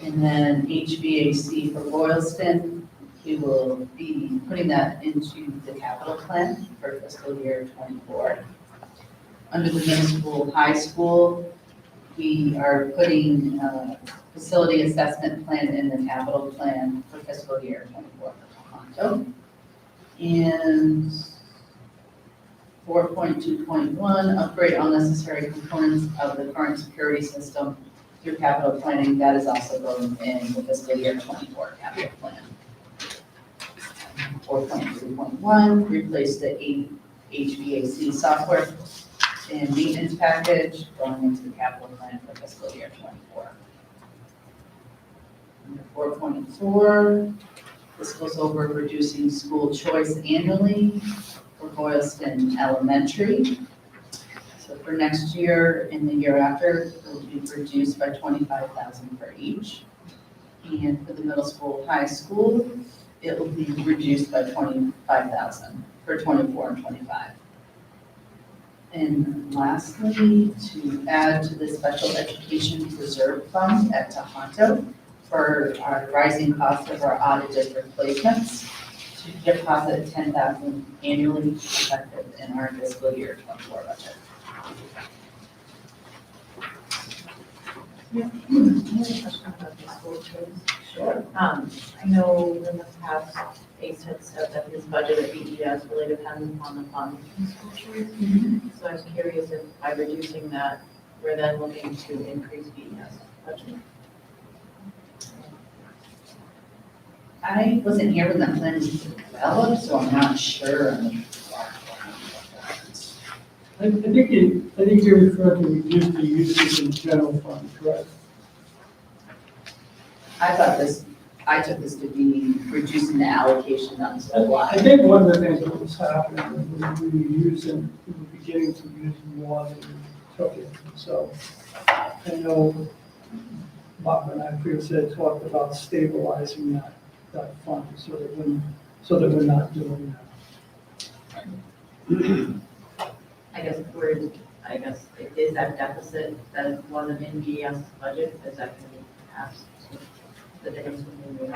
S8: And then HVAC for Boylston, we will be putting that into the capital plan for fiscal year '24. Under the middle school, high school, we are putting a facility assessment plan in the capital plan for fiscal year '24 for Tohoto. And 4.2.1, upgrade all necessary components of the current security system through capital planning. That is also going in the fiscal year '24 capital plan. 4.3.1, replace the HVAC software and maintenance package going into the capital plan for fiscal year '24. Under 4.4, this goes over reducing school choice annually for Boylston Elementary. So for next year and the year after, it will be reduced by $25,000 for each. And for the middle school, high school, it will be reduced by $25,000 for '24 and '25. And lastly, to add to the special education reserve fund at Tohoto for our rising cost of our out-of-district placements, to deposit $10,000 annually effective in our fiscal year '24 budget.
S7: Yeah. I have a question about the school choice.
S8: Sure.
S7: I know in the past, ACE had said that his budget at BES really depends upon the funds from school choice. So I was curious if by reducing that, we're then looking to increase BES budget.
S8: I wasn't here when that plan was developed, so I'm not sure.
S10: I think you referred to reduce the usage in the general fund, correct?
S8: I took this to be reducing the allocation on the
S10: I
S8: line.
S10: think one of the things that was happening was we were beginning to use more than we took it. So I know Bob and I previously had talked about stabilizing that fund so that we're not doing that.
S7: I guess, is that deficit that wasn't in BES budget, is that going to be passed? The difference between the two?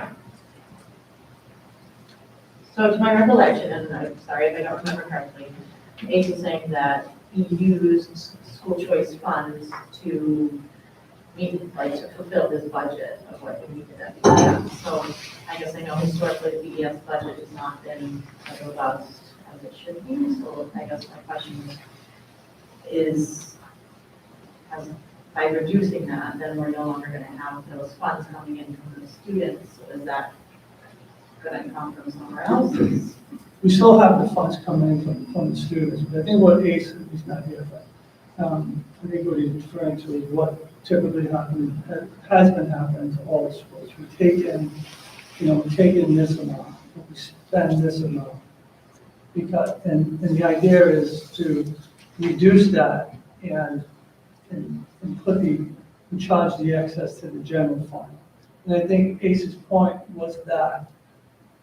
S7: So to my recollection, and I'm sorry if I don't remember correctly, ACE is saying that he used school choice funds to to fulfill his budget of what he needed at BES. So I guess I know historically the BES budget has not been as robust as it should be. So I guess my question is by reducing that, then we're no longer going to have those funds coming in from the students. So is that going to come from somewhere else?
S10: We still have the funds coming in from the students, but I think what ACE, he's not here, but I think what he's referring to is what typically has been happening to all the schools. We take in this amount, we spend this amount. Because, and the idea is to reduce that and charge the excess to the general fund. And I think ACE's point was that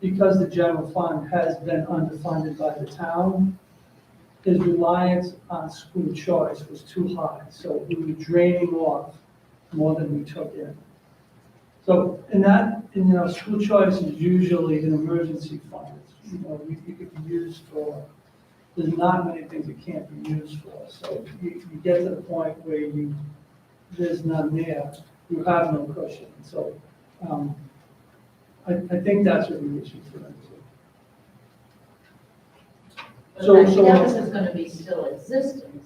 S10: because the general fund has been underfunded by the town, his reliance on school choice was too high, so we were draining off more than we took in. So school choice is usually an emergency fund. You could be used for, there's not many things it can't be used for. So you get to the point where there's none there, you have no cushion. So I think that's a real issue for them too.
S7: But
S10: So-
S7: that
S10: so-
S7: deficit's gonna be still existing,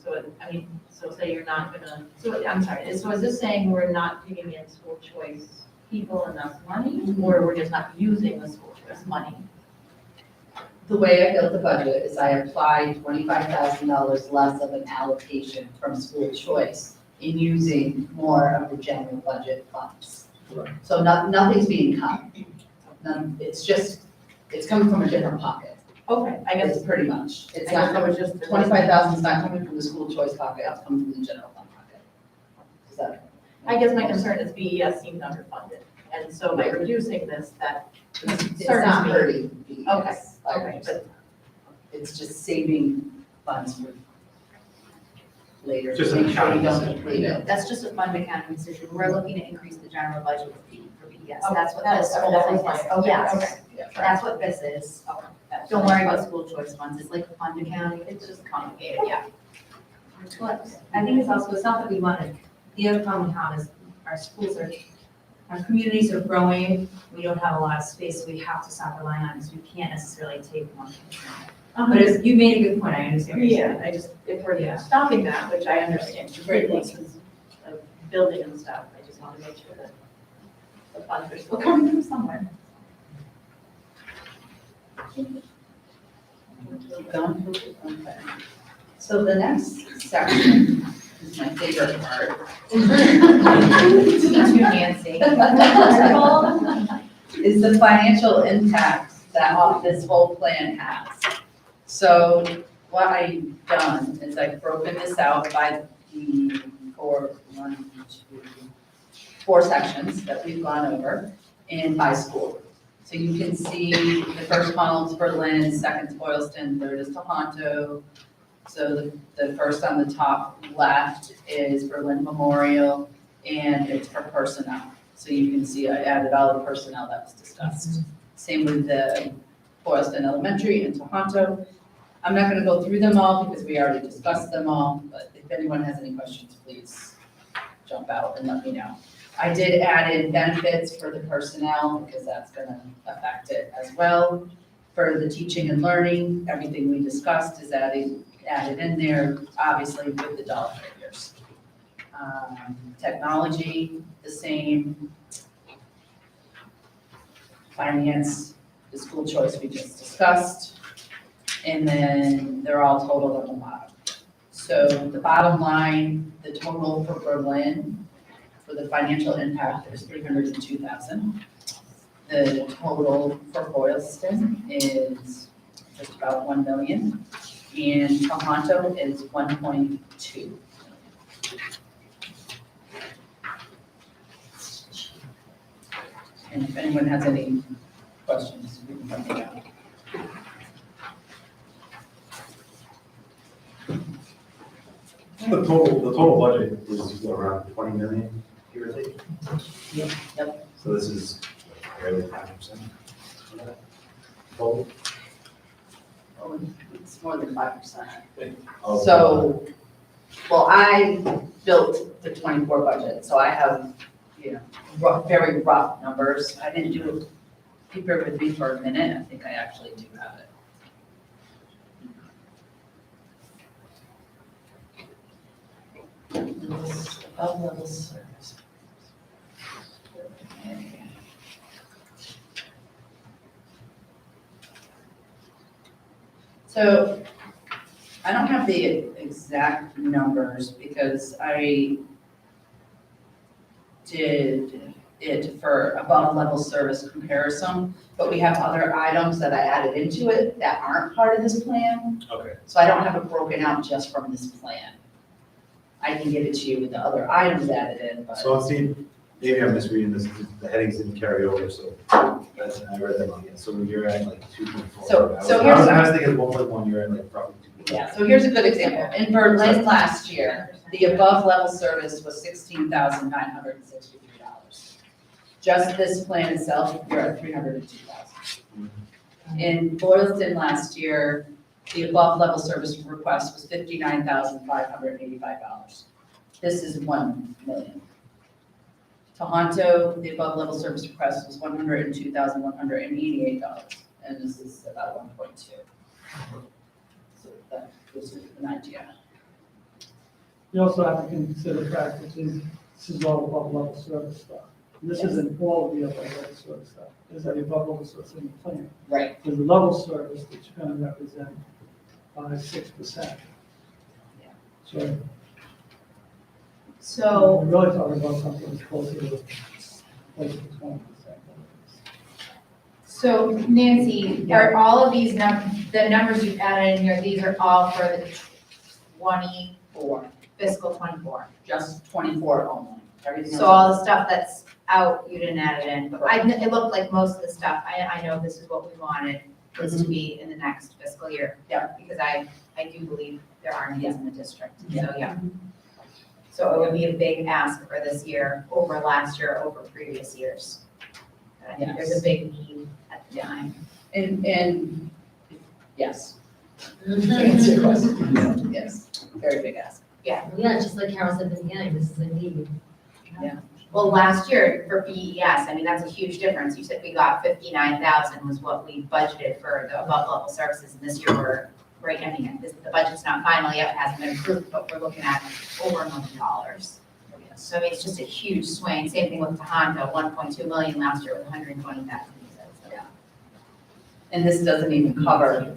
S7: so say you're not gonna, I'm sorry, so is this saying we're not giving in school choice people enough money, or we're just not using the school choice money?
S8: The way I built the budget is I applied $25,000 less of an allocation from school choice in using more of the general budget funds.
S10: Right.
S8: So nothing's being cut. It's coming from a different pocket.
S7: Okay, I guess,
S8: It's pretty much. It's
S7: I
S8: not
S7: guess that
S8: coming,
S7: was just.
S8: 25,000 is not coming from the school choice pocket, it's coming from the general fund pocket. Does that?
S7: I guess my concern is BES seems underfunded, and so by reducing this, that
S8: It's
S7: concerns
S8: not
S7: me.
S8: hurting.
S7: Okay,
S8: BES.
S7: okay, but
S8: It's just saving funds for later.
S3: Just
S8: Make
S3: an
S8: sure we
S3: accounting
S8: don't
S3: decision.
S8: deplete it.
S1: That's just a fund accounting decision. We're looking to increase the general budget for PES.
S7: Okay,
S1: That's what
S7: that
S1: this
S7: was-
S1: whole
S7: that
S1: thing
S7: was
S1: is.
S7: my- okay,
S1: Yes.
S7: okay.
S1: That's what this is. Don't worry about school choice funds. It's like a fund accounting.
S7: It's just complicated, yeah.
S2: Well, I think it's also, it's not that we want to, the other problem we have is our communities are growing, we don't have a lot of space, so we have to stop relying on it, because we can't necessarily take one. But as you made a good point, I understand what you're saying.
S7: Yeah, I just, if we're stopping that, which I understand completely, because of building and stuff, I just want to make sure that the funds are still coming from somewhere.
S8: Going? Okay. So the next section is my favorite part.
S5: Teach you, Nancy.
S8: Is the financial impact that this whole plan has. So what I've done is I've broken this out by the four sections that we've gone over and by school. So you can see the first column is Berlin, second is Boylston, third is Tohoto. So the first on the top left is Berlin Memorial, and it's for personnel. So you can see I added all the personnel that was discussed. Same with the Boylston Elementary and Tohoto. I'm not gonna go through them all because we already discussed them all, but if anyone has any questions, please jump out and let me know. I did add in benefits for the personnel because that's gonna affect it as well. For the teaching and learning, everything we discussed is added in there, obviously with the dollar figures. Technology, the same. Finance, the school choice we just discussed. And then they're all totaled on the bottom. So the bottom line, the total for Berlin, for the financial impact is 302,000. The total for Boylston is just about 1 million, and Tohoto is 1.2. And if anyone has any questions, we can let me know.
S3: The total budget is around 20 million, give or take.
S8: Yep.
S3: So this is barely 5%. Total.
S8: Oh, it's more than 5%.
S3: of,
S8: So, well, I built the 24 budget, so I have, very rough numbers. I didn't do it, keep it with me for a minute, I think I actually do have it. Above level service. So I don't have the exact numbers because I did it for above level service comparison, but we have other items that I added into it that aren't part of this plan.
S3: Okay.
S8: So I don't have it broken out just from this plan. I can give it to you with the other items added in, but.
S3: So let's see, maybe I'm misreading this, the headings didn't carry over, so I read that wrong again. So you're at like 2.4.
S8: So
S3: I
S8: here's-
S3: was thinking 1.1, you're at like roughly 2.4.
S8: Yeah, so here's a good example. In Berlin last year, the above level service was $16,963. Just this plan itself, you're at $302,000. In Boylston last year, the above level service request was $59,585. This is $1 million. Tohoto, the above level service request was $102,188, and this is about 1.2. So that gives you an idea.
S10: You also have to consider the fact that this is all above level service stuff. This isn't all of the above level service stuff. There's the above level service in the plan.
S8: Right.
S10: There's the level service that you're gonna represent by 6%.
S8: Yeah.
S10: So we're really talking about something that's closer to 20%.
S5: So Nancy, are all of these the numbers you've added in here, these are all for the 24, fiscal 24?
S8: Just 24 only. Everything
S5: So
S8: else
S5: all the stuff that's out, you didn't add it in, but it looked like most of the stuff, I know this is what we wanted, was to be in the next fiscal year.
S8: Yeah.
S5: Because I do believe there are needs in the district, so
S8: Yeah.
S5: yeah. So it would be a big ask for this year, over last year, over previous years. I think there's a big need at the time.
S8: And yes. To answer your question, yes, very big ask.
S2: Yeah, just like Carol said at the beginning, this is a need.
S5: Well, last year for BES, I mean, that's a huge difference. You said we got 59,000 was what we budgeted for the above level services, and this year we're right, I mean, the budget's not final yet, it hasn't been approved, but we're looking at over $1 million. So I mean, it's just a huge swing. Same thing with Tohoto, 1.2 million last year with 120,000.
S8: Yeah. And this doesn't even cover,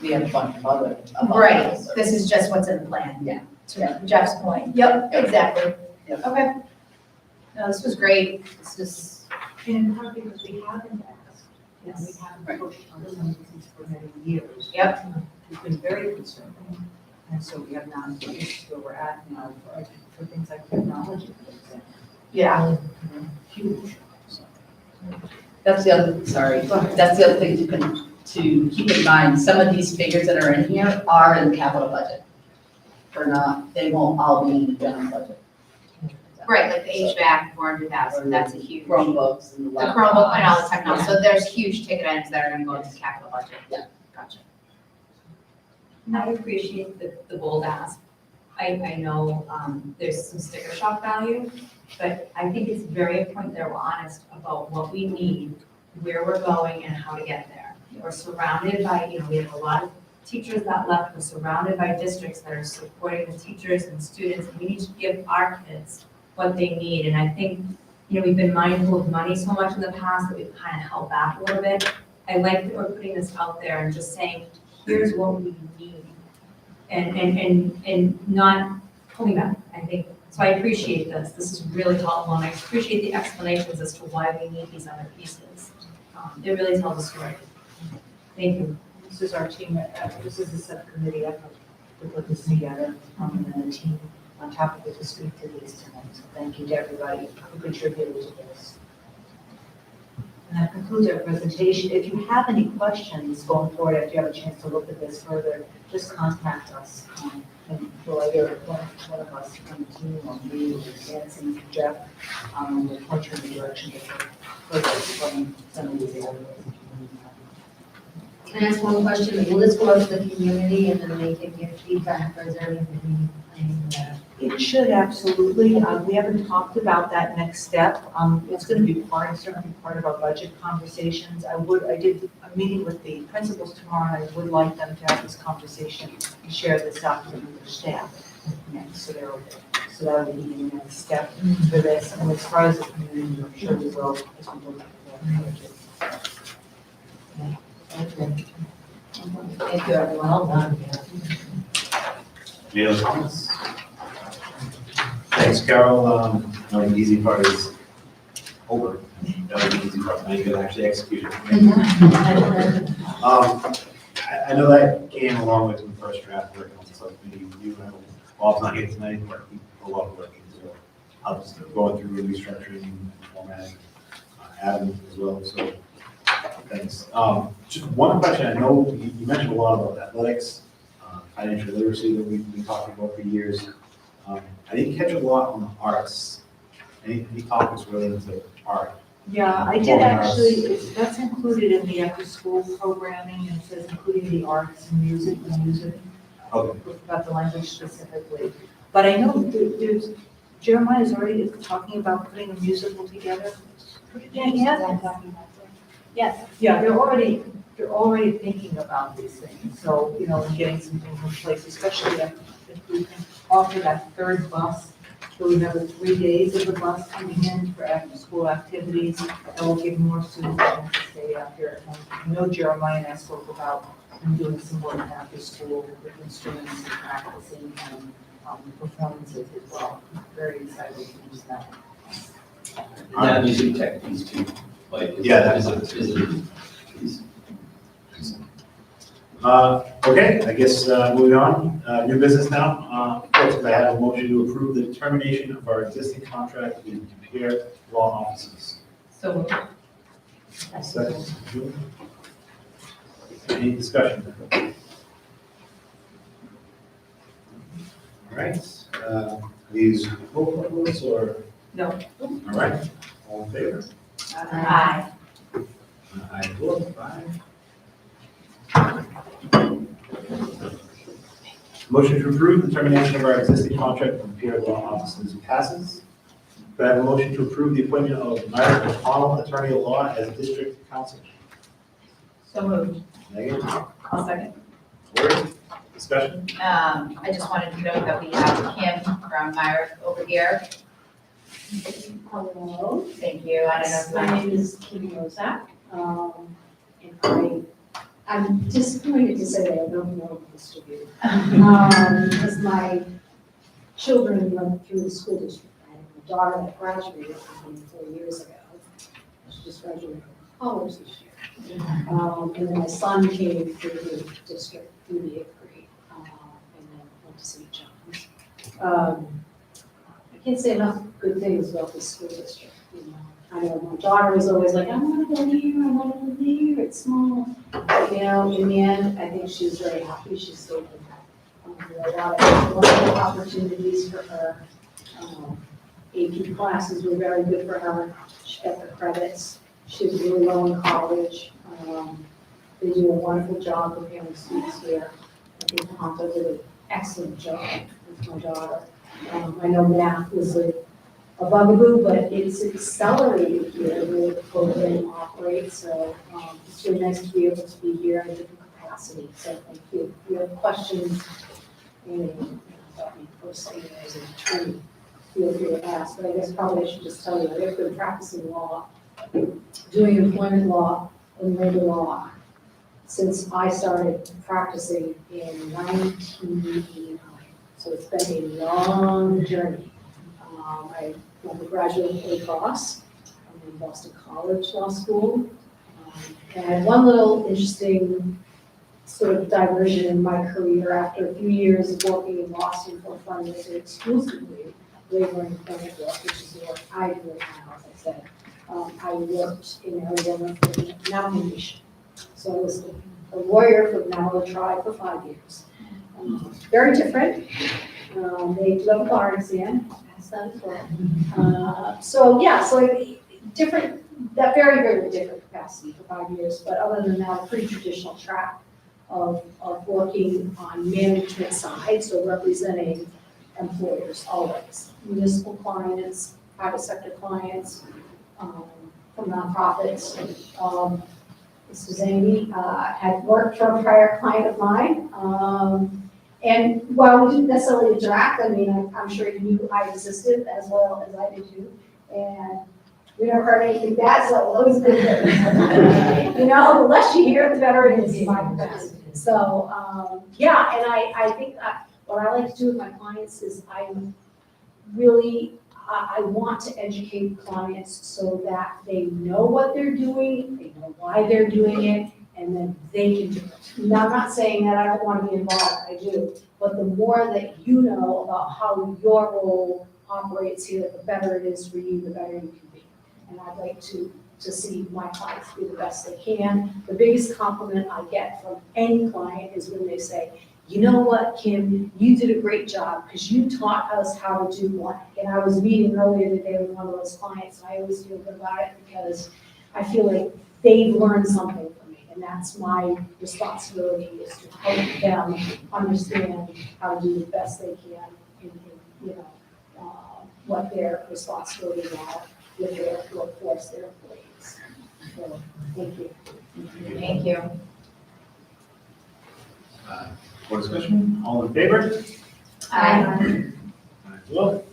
S8: we have a bunch of other.
S5: Right, this is just what's in the plan.
S8: Yeah.
S5: To Jeff's point. Yep, exactly.
S8: Yep.
S5: Okay. No, this was great. This is,
S11: And in part because we haven't asked, and we
S5: yes.
S11: haven't pushed on some of these for many years.
S5: Yep.
S11: We've been very concerned, and so we have not reached where we're at now for things like technology, for example.
S5: Yeah.
S11: Huge.
S8: That's the other, that's the other thing to keep in mind. Some of these figures that are in here are in the capital budget. They're not, they won't all be in the general budget.
S5: Right, like the HVAC, 400,000, that's a huge.
S8: Chromebooks and
S5: The
S8: the
S5: Chromebook and all the technology, so there's huge ticket items that are gonna go into the capital budget.
S8: Yeah.
S5: Gotcha.
S18: I appreciate the bold ask. I know there's some sticker shock value, but I think it's very important that we're honest about what we need, where we're going, and how to get there. We're surrounded by, we have a lot of teachers that left, we're surrounded by districts that are supporting the teachers and students, and we need to give our kids what they need. And I think, we've been mindful of money so much in the past that we've kind of held back a little bit. I like that we're putting this out there and just saying, here's what we need. And not pulling back, I think. So I appreciate this. This is really helpful, and I appreciate the explanations as to why we need these other pieces. It really tells a story. Thank you.
S11: This is our team, this is the subcommittee effort to put this together, and then the team on top of it to speak to these tonight. So thank you to everybody who contributed to this. And that concludes our presentation. If you have any questions going forward, after you have a chance to look at this further, just contact us. And we'll either one of us from the team or me, or Nancy, Jeff, will point you in the direction to further explain some of these areas.
S2: Can I ask one question? Will this go out to the community and then they can give feedback, or is there anything?
S11: It should, absolutely. We haven't talked about that next step. It's going to be certainly part of our budget conversations. I did a meeting with the principals tomorrow, and I would like them to have this conversation and share this document with their staff next, so they're okay. So that would be the next step for this. And as far as the community, I'm sure we will, as we look at the budget.
S2: Thank you, everyone. Well done.
S3: Any other comments? Thanks, Carol. No, the easy part is over. That was the easy part. Now you can actually execute it. I know that came along with the first draft work on subcommittee. You know, Bob's not here tonight, but a lot of work into it. Helps going through restructuring, formatting, Adam as well. So thanks. Just one question. I know you mentioned a lot about athletics. financial literacy that we've been talking about for years. I didn't catch a lot on the arts. Any topics related to art?
S11: Yeah, I did
S3: Performing arts.
S11: actually, that's included in the after-school programming, and it says including the arts and music,
S3: Okay.
S11: about the language specifically. But I know there's, Jeremiah is already talking about putting a musical together.
S13: Yeah, he has been talking about it. Yes.
S11: Yeah, they're already thinking about these things, so, you know, getting some things in place, especially if we can offer that third bus. So we have 3 days of the bus coming in for after-school activities, and we'll give more students a chance to stay after. And I know Jeremiah and I spoke about them doing some work after school with instruments and practicing and performances as well. I'm very excited to use that.
S16: And that music tech piece too, like,
S3: Yeah,
S16: is
S3: that's-
S16: a
S3: Okay, I guess moving on, new business now. First, I have a motion to approve the termination of our existing contract with Compare Law Offices.
S8: So
S3: Second, Julie. Any discussion? All right, these roll call votes or?
S8: No.
S3: All right, all in favor?
S8: Aye.
S3: I vote aye. Motion to approve the termination of our existing contract with Compare Law Offices passes. Do I have a motion to approve the appointment of Myra McConnell, attorney at law, as district counsel?
S8: So moved.
S3: Megan?
S5: I'll second.
S3: Word? Discussion?
S5: I just wanted to note that we have Kim from Myrick over here.
S19: Hello,
S5: Thank you. I don't know if
S19: my name is Kim Rozak. And I'm disappointed to say that I don't know most of you. Because my children went through the school district. I have a daughter that graduated from me 4 years ago. She just graduated from college this year. And then my son came through the district through the 8th grade, and then went to St. John's. I can't say enough good things about this school district, you know. I know my daughter was always like, I want to go here, I want to go there, it's small. But, you know, in the end, I think she's very happy, she's still in that. There are a lot of wonderful opportunities for her. AP classes were very good for her, she got the credits, she did really well in college. They do a wonderful job preparing students here. I think Tohoto did an excellent job with my daughter. I know math was a bugaboo, but it's accelerated here the way the program operates. So it's really nice to be able to be here in a different capacity. So thank you. If you have questions, about me personally as an attorney, feel free to ask. But I guess probably I should just tell you, I've been practicing law, doing employment law and labor law since I started practicing in 1989. So it's been a long journey. I went to graduate at Holy Cross, in Boston College Law School. And I had one little interesting sort of diversion in my career after a few years of working in Boston for a firm that did exclusively labor and employment law, which is what I do right now, as I said. I worked in Arizona for the Navajo Nation. So I was a lawyer for the Navajo tribe for 5 years. Very different. They do have a bar exam, pass that as well. So different, that very, very different capacity for 5 years. But other than that, a pretty traditional track of working on management side, so representing employers always, municipal clients, private sector clients, from nonprofits. This is Amy, had worked for a prior client of mine. And while we didn't necessarily interact, I mean, I'm sure you knew I existed as well as I did you. And we never heard anything bad, so it was good. You know, the less you hear, the better it is in my capacity. So, yeah, and I think what I like to do with my clients is I want to educate clients so that they know what they're doing, they know why they're doing it, and then they can do it. Now, I'm not saying that I don't want to be involved, I do, but the more that you know about how your role operates here, the better it is for you, the better you can be. And I'd like to see my clients do the best they can. The biggest compliment I get from any client is when they say, you know what, Kim, you did a great job because you taught us how to do blank. And I was meeting earlier today with one of those clients, and I always feel good about it because I feel like they've learned something from me. And that's my responsibility, is to help them understand how to do the best they can in what their responsibilities are with their workforce, their employees. So, thank you.
S5: Thank you.
S3: For discussion, all in favor?
S5: Aye.
S3: As well.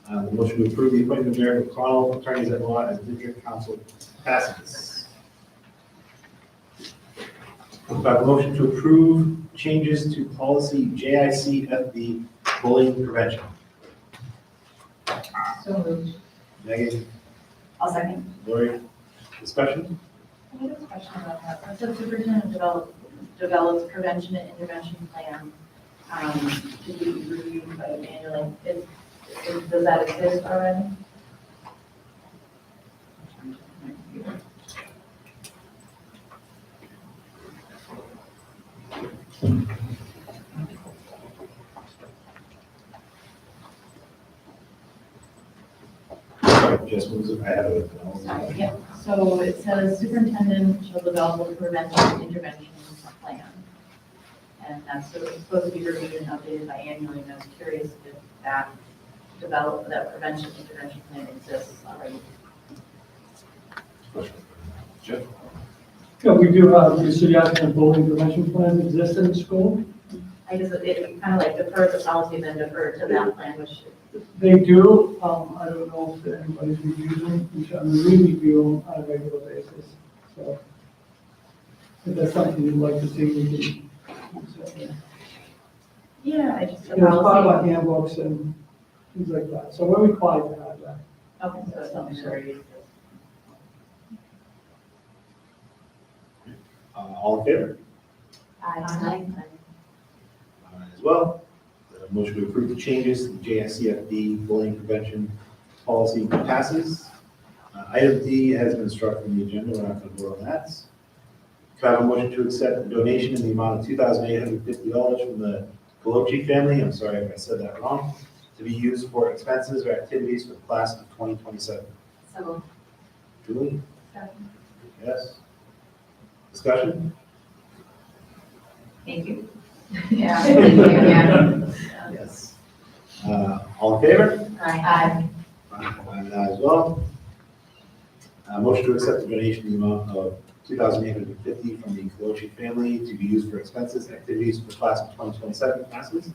S3: The motion to approve the appointment of Derek McConnell, attorneys at law, as district council passes. We've got a motion to approve changes to policy JICFB bullying prevention.
S5: So moved.
S3: Megan,
S5: I'll second.
S3: Lori, discussion?
S7: I have a question about that. So superintendent develops prevention and intervention plan, to be reviewed by annually. Does that exist already?
S3: Sorry, just was I have it.
S7: Sorry, yeah. So it says superintendent shall develop a prevention and intervention plan. And that's supposed to be reviewed and updated by annually, and I was curious if that prevention intervention plan exists already.
S3: Jeff?
S10: Yeah, we do have the city action and bullying prevention plan exist in the school.
S7: I guess it kind of like defer the policy, then defer to that plan, which
S10: They do, I don't know if anybody's reviewed them, we review them on a regular basis, so. If that's something you'd like to see, we can.
S7: yeah, I just.
S10: It's part of our handbooks and things like that, so we're required to have that.
S7: Okay, so it's something that already exists.
S3: All in favor?
S7: Aye.
S3: As well. The motion to approve the changes to the JICFD bullying prevention policy passes. Item D has been struck from the agenda. We're not going to vote on that. Can I have a motion to accept the donation in the amount of $2,850 from the Galocci family? I'm sorry if I said that wrong. To be used for expenses or activities for the class of 2027.
S5: So
S3: Julie?
S5: Second.
S3: Yes. Discussion?
S5: Thank you. Yeah. Thank you, yeah.
S3: Yes. All in favor?
S5: Aye.
S3: I'm aye as well. Motion to accept the donation in the amount of $2,850 from the Galocci family to be used for expenses, activities for class of 2027 passes.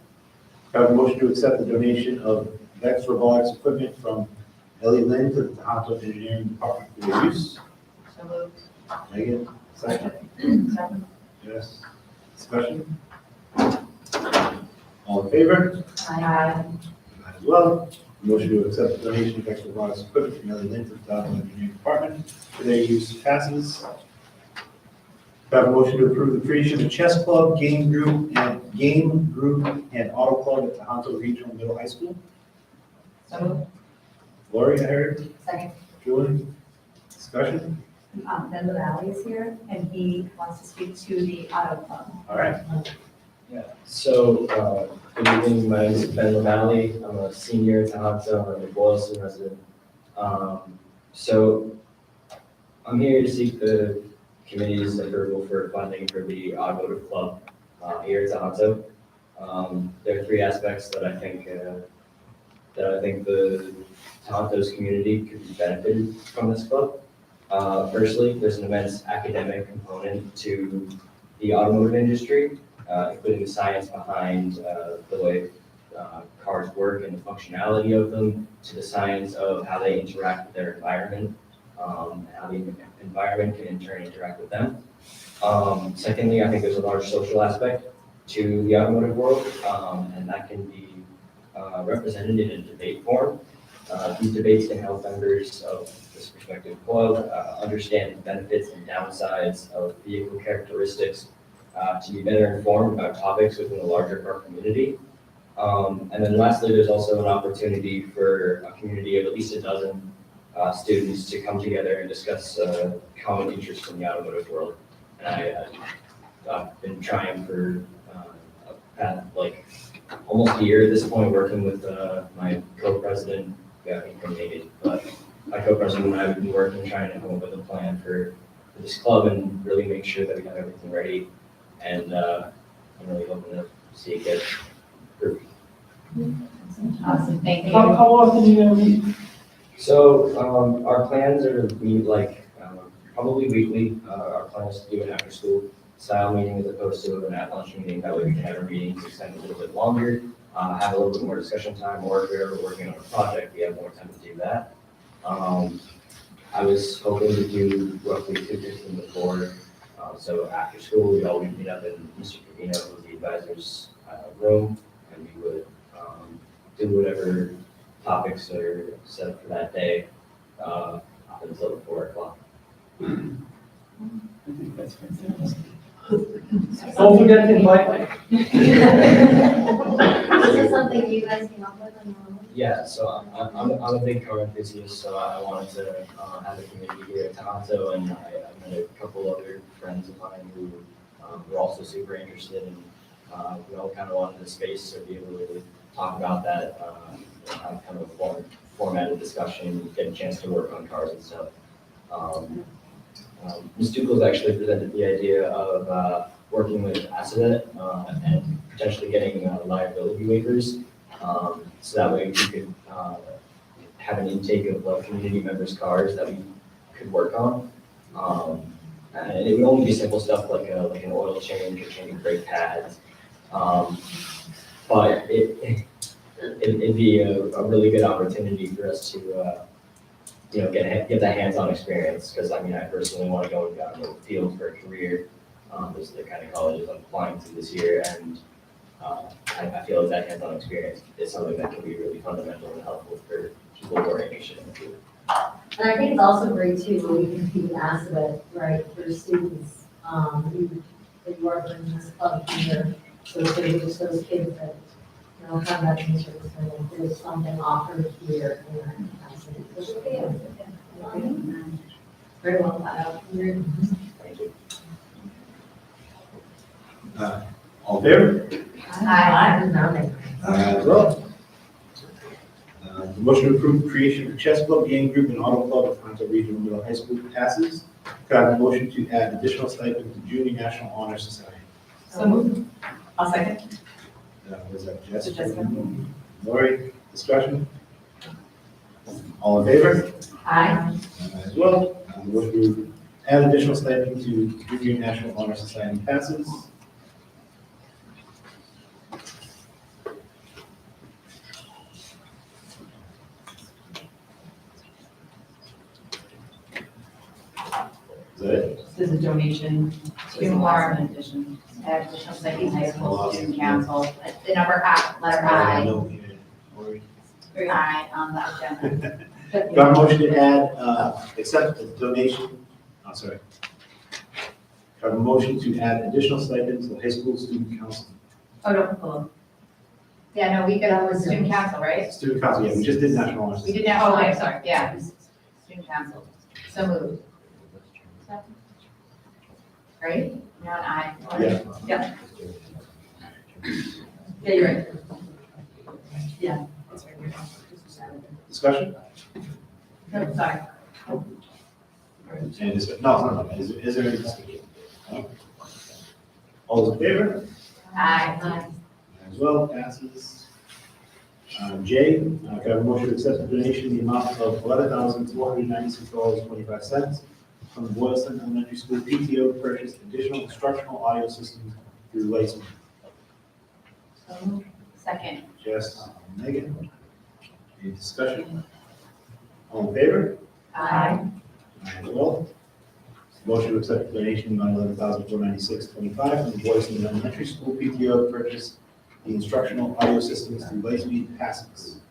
S3: I have a motion to accept the donation of VEX robotics equipment from Ellie Lynn to the Tohoto Engineering Department for their use.
S5: So moved.
S3: Megan, second.
S5: Second.
S3: Yes. Discussion? All in favor?
S5: Aye.
S3: As well. Motion to accept the donation of extra robotics equipment from Ellie Lynn to the Tohoto Engineering Department for their use passes. Do I have a motion to approve the creation of chess club, game group, and auto club at Tohoto Regional Middle High School?
S5: So moved.
S3: Lori, I heard.
S5: Second.
S3: Julie? Discussion?
S18: Ben Valley is here, and he wants to speak to the auto club.
S3: All right.
S20: Yeah, so, good evening, my name is Ben LaValle, I'm a senior at Tohoto, I'm a Boylston resident. So, I'm here to seek the committee's approval for funding for the automotive club, here at Tohoto. There are three aspects that I think the Tohoto's community could be benefited from this club. Firstly, there's an immense academic component to the automotive industry, including the science behind the way cars work and the functionality of them, to the science of how they interact with their environment, and how the environment can in turn interact with them. Secondly, I think there's a large social aspect to the automotive world, and that can be represented in a debate form. These debates can help members of this respective club understand the benefits and downsides of vehicle characteristics to be better informed about topics within the larger car community. And then lastly, there's also an opportunity for a community of at least a dozen students to come together and discuss common interests in the automotive world. And I've been trying for like almost a year at this point, working with my co-president, got incriminated, but my co-president and I have been working, trying to come up with a plan for this club and really make sure that we have everything ready. And I'm really hoping to see it get through.
S5: Awesome, thank you.
S10: How often are you gonna meet?
S20: So, our plans are to meet like, probably weekly. Our plan is to do an after-school style meeting as opposed to an at-lunch meeting. That way we can have our meetings extend a little bit longer, have a little bit more discussion time, or if we're working on a project, we have more time to do that. I was hoping to do roughly 2:15 to 4. So after school, we'd all meet up in Mr. Trevino, who's the advisor's room, and we would do whatever topics are set up for that day up until 4 o'clock.
S10: I think that's fantastic. Don't forget to invite me.
S2: Is this something you guys came up with on your own?
S20: Yeah, so I'm a big car enthusiast, so I wanted to have a community here at Toronto, and I met a couple other friends of mine who were also super interested, and we all kind of wanted the space to be able to talk about that, have kind of a formatted discussion, get a chance to work on cars and stuff. Ms. Duclos actually presented the idea of working with Accident and potentially getting liability waivers. So that way we could have an intake of community members' cars that we could work on. And it would only be simple stuff like an oil change or changing brake pads. But it'd be a really good opportunity for us to get that hands-on experience, because I mean, I personally want to go into the field for a career. Those are the kind of colleges I'm applying to this year, and I feel that hands-on experience is something that can be really fundamental and helpful for people who are interested in the field.
S2: And I think it's also great too, when we can be an asset, right, for students, that you are bringing this club here, so it's going to just those kids that, have that interest, and if there's something offered here, which will be very well thought out.
S20: Thank you.
S3: All in favor?
S2: Aye.
S3: As well. The motion to approve creation of chess club, game group, and auto club at Toronto Regional Middle High School passes. Could I have a motion to add additional stipend to Junior National Honor Society?
S5: So moved. I'll second.
S3: Was that Jessica?
S5: Jessica.
S3: Lori, discussion? All in favor?
S5: Aye.
S3: As well. Motion to add additional stipend to Junior National Honor Society passes. Is that it?
S5: This is a donation to our addition, additional second high school student council, the number I, letter I.
S3: Lori.
S5: I on the agenda.
S3: Do I have a motion to add, accept the donation, I'm sorry. Do I have a motion to add additional stipends to the high school student council?
S5: Oh, no, hold on. Yeah, no, we got student council, right?
S3: Student council, yeah, we just did national honors.
S5: We did national, I'm sorry, yeah, student council, so moved. Right? You're on I.
S3: Yeah.
S5: Yeah. Yeah, you're right. Yeah. That's right.
S3: Discussion?
S5: No, sorry.
S3: Any discussion? No, is there any discussion? No? All those in favor?
S5: Aye.
S3: As well, passes. J, can I have a motion to accept the donation in the amount of $11,496.25 from the Boylston Elementary School PTO to purchase additional instructional audio systems through Laceman.
S5: So moved. Second.
S3: Jess, Megan. Any discussion? All in favor?
S5: Aye.
S3: As well. Motion to accept the donation of $11,496.25 from the Boylston Elementary School PTO to purchase the instructional audio systems through Lightspeed Passes.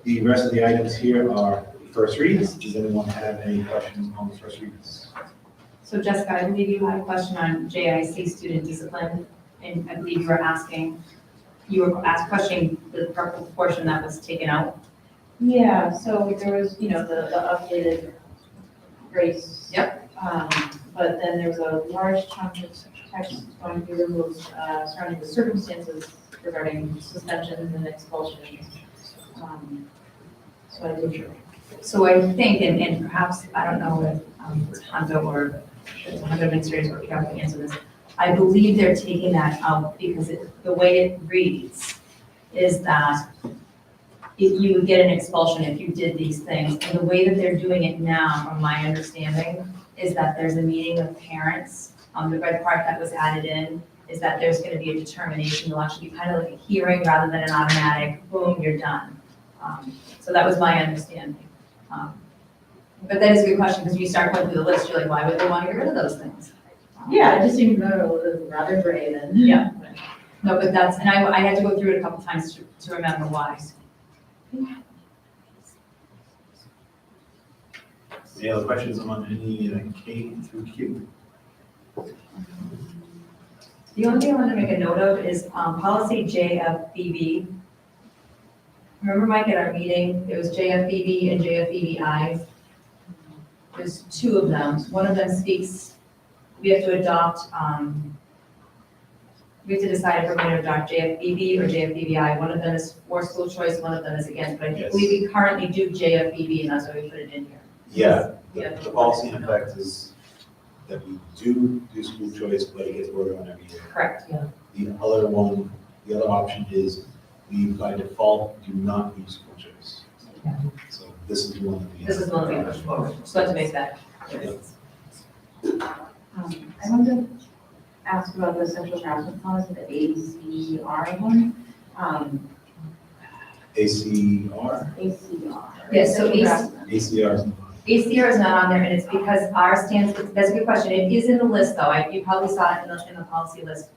S3: The rest of the items here are first reads. Does anyone have any questions on the first reads?
S1: So Jessica, I believe you had a question on JIC student discipline, and I believe you were questioning the portion that was taken out.
S7: Yeah, so there was, the updated race.
S1: Yep.
S7: But then there was a large chunk of text going to be removed surrounding the circumstances regarding suspensions and expulsions. So I did your.
S1: So I think, and perhaps, I don't know if Hondo or the Hondo administrators or Carol can answer this. I believe they're taking that out because the way it reads is that if you would get an expulsion if you did these things. And the way that they're doing it now, from my understanding, is that there's a meeting of parents. The red part that was added in is that there's gonna be a determination. There'll actually be kind of like a hearing rather than an automatic, boom, you're done. So that was my understanding. But that is a good question, because when you start going through the list, you're like, why would they want to get rid of those things?
S7: Yeah, it just seemed rather gray then.
S1: Yeah. No, but that's, and I had to go through it a couple times to remember why.
S3: Any other questions on any K through Q?
S1: The only thing I wanted to make a note of is policy JFBB. Remember, Mike, at our meeting, it was JFBB and JFBBI. There's two of them. One of them speaks, we have to adopt, we have to decide if we're going to adopt JFBB or JFBBI. One of them is for school choice, one of them is against, but I think we currently do JFBB, and that's why we put it in here.
S3: Yeah, the policy in effect is that we do school choice, but it gets voted on every year.
S1: Correct, yeah.
S3: The other one, the other option is we by default do not do school choice. So this is the one that we.
S1: This is the one that we pushed forward, just want to make that clear.
S7: I wanted to ask about the sexual harassment policy, the ACR one.
S3: ACR?
S7: ACR.
S1: Yes, so
S7: Sexual harassment.
S3: ACR.
S1: ACR is not on there, and it's because our stands, that's a good question, it is in the list though, you probably saw it in the policy list.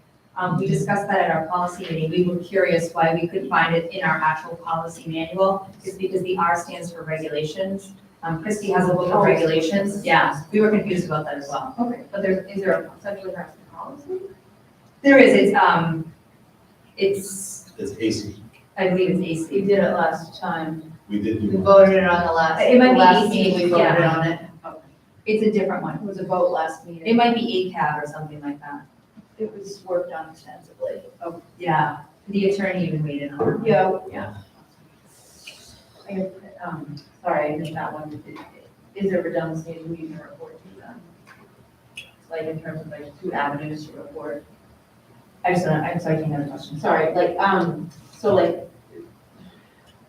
S1: We discussed that at our policy meeting, we were curious why we couldn't find it in our actual policy manual, it's because the R stands for regulations. Christy has a book of regulations, yeah, we were confused about that as well.
S7: Okay, but is there a sexual harassment policy?
S1: There is, it's,
S3: It's AC.
S1: I believe it's AC.
S7: We did it last time.
S3: We did do
S2: We
S3: one.
S2: voted it on the last.
S1: It might be
S2: last
S1: AC,
S2: meeting, we voted
S1: yeah.
S2: on it.
S1: It's a different one,
S7: It was a vote last meeting.
S1: it might be ACAB or something like that.
S7: It was worked on extensively.
S1: Oh, yeah, the attorney even weighed in on it.
S7: Yeah. Sorry, I missed that one. Is there redundancy in who you can report to them? Like in terms of like 2 avenues to report?
S1: I'm sorry, I can't have a question.
S7: Sorry, like, so like,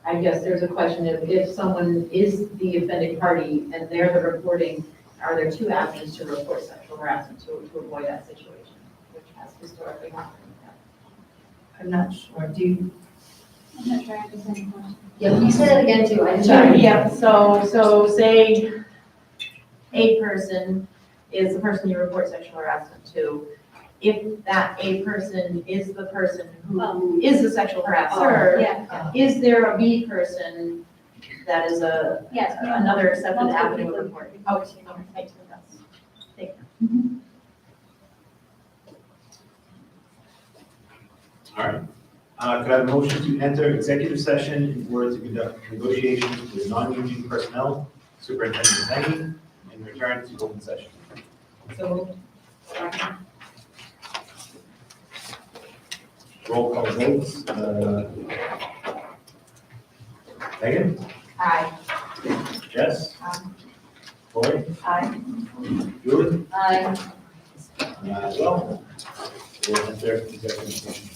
S7: I guess there's a question if someone is the offending party and they're the reporting, are there 2 avenues to report sexual harassment to avoid that situation, which has historically happened?
S1: I'm not sure, do you?
S12: I'm not sure I understand the question.
S2: Yeah, can you say that again too? I didn't.
S7: Sorry, yeah, so say a person is the person you report sexual harassment to. If that a person is the person who is the sexual harasser,
S12: Yeah.
S7: is there a B person that is
S12: Yes.
S7: another accepted
S12: Multiple
S7: avenue
S12: people.
S7: of reporting? Okay, thank you.
S3: All right. Could I have a motion to enter executive session in order to conduct negotiations with non-union personnel, Superintendent Zengi, and return to open session?
S1: So,
S3: Roll call votes. Megan?
S5: Aye.
S3: Jess? Lori?
S1: Aye.
S3: Julie?
S2: Aye.
S3: Well, we'll enter executive session.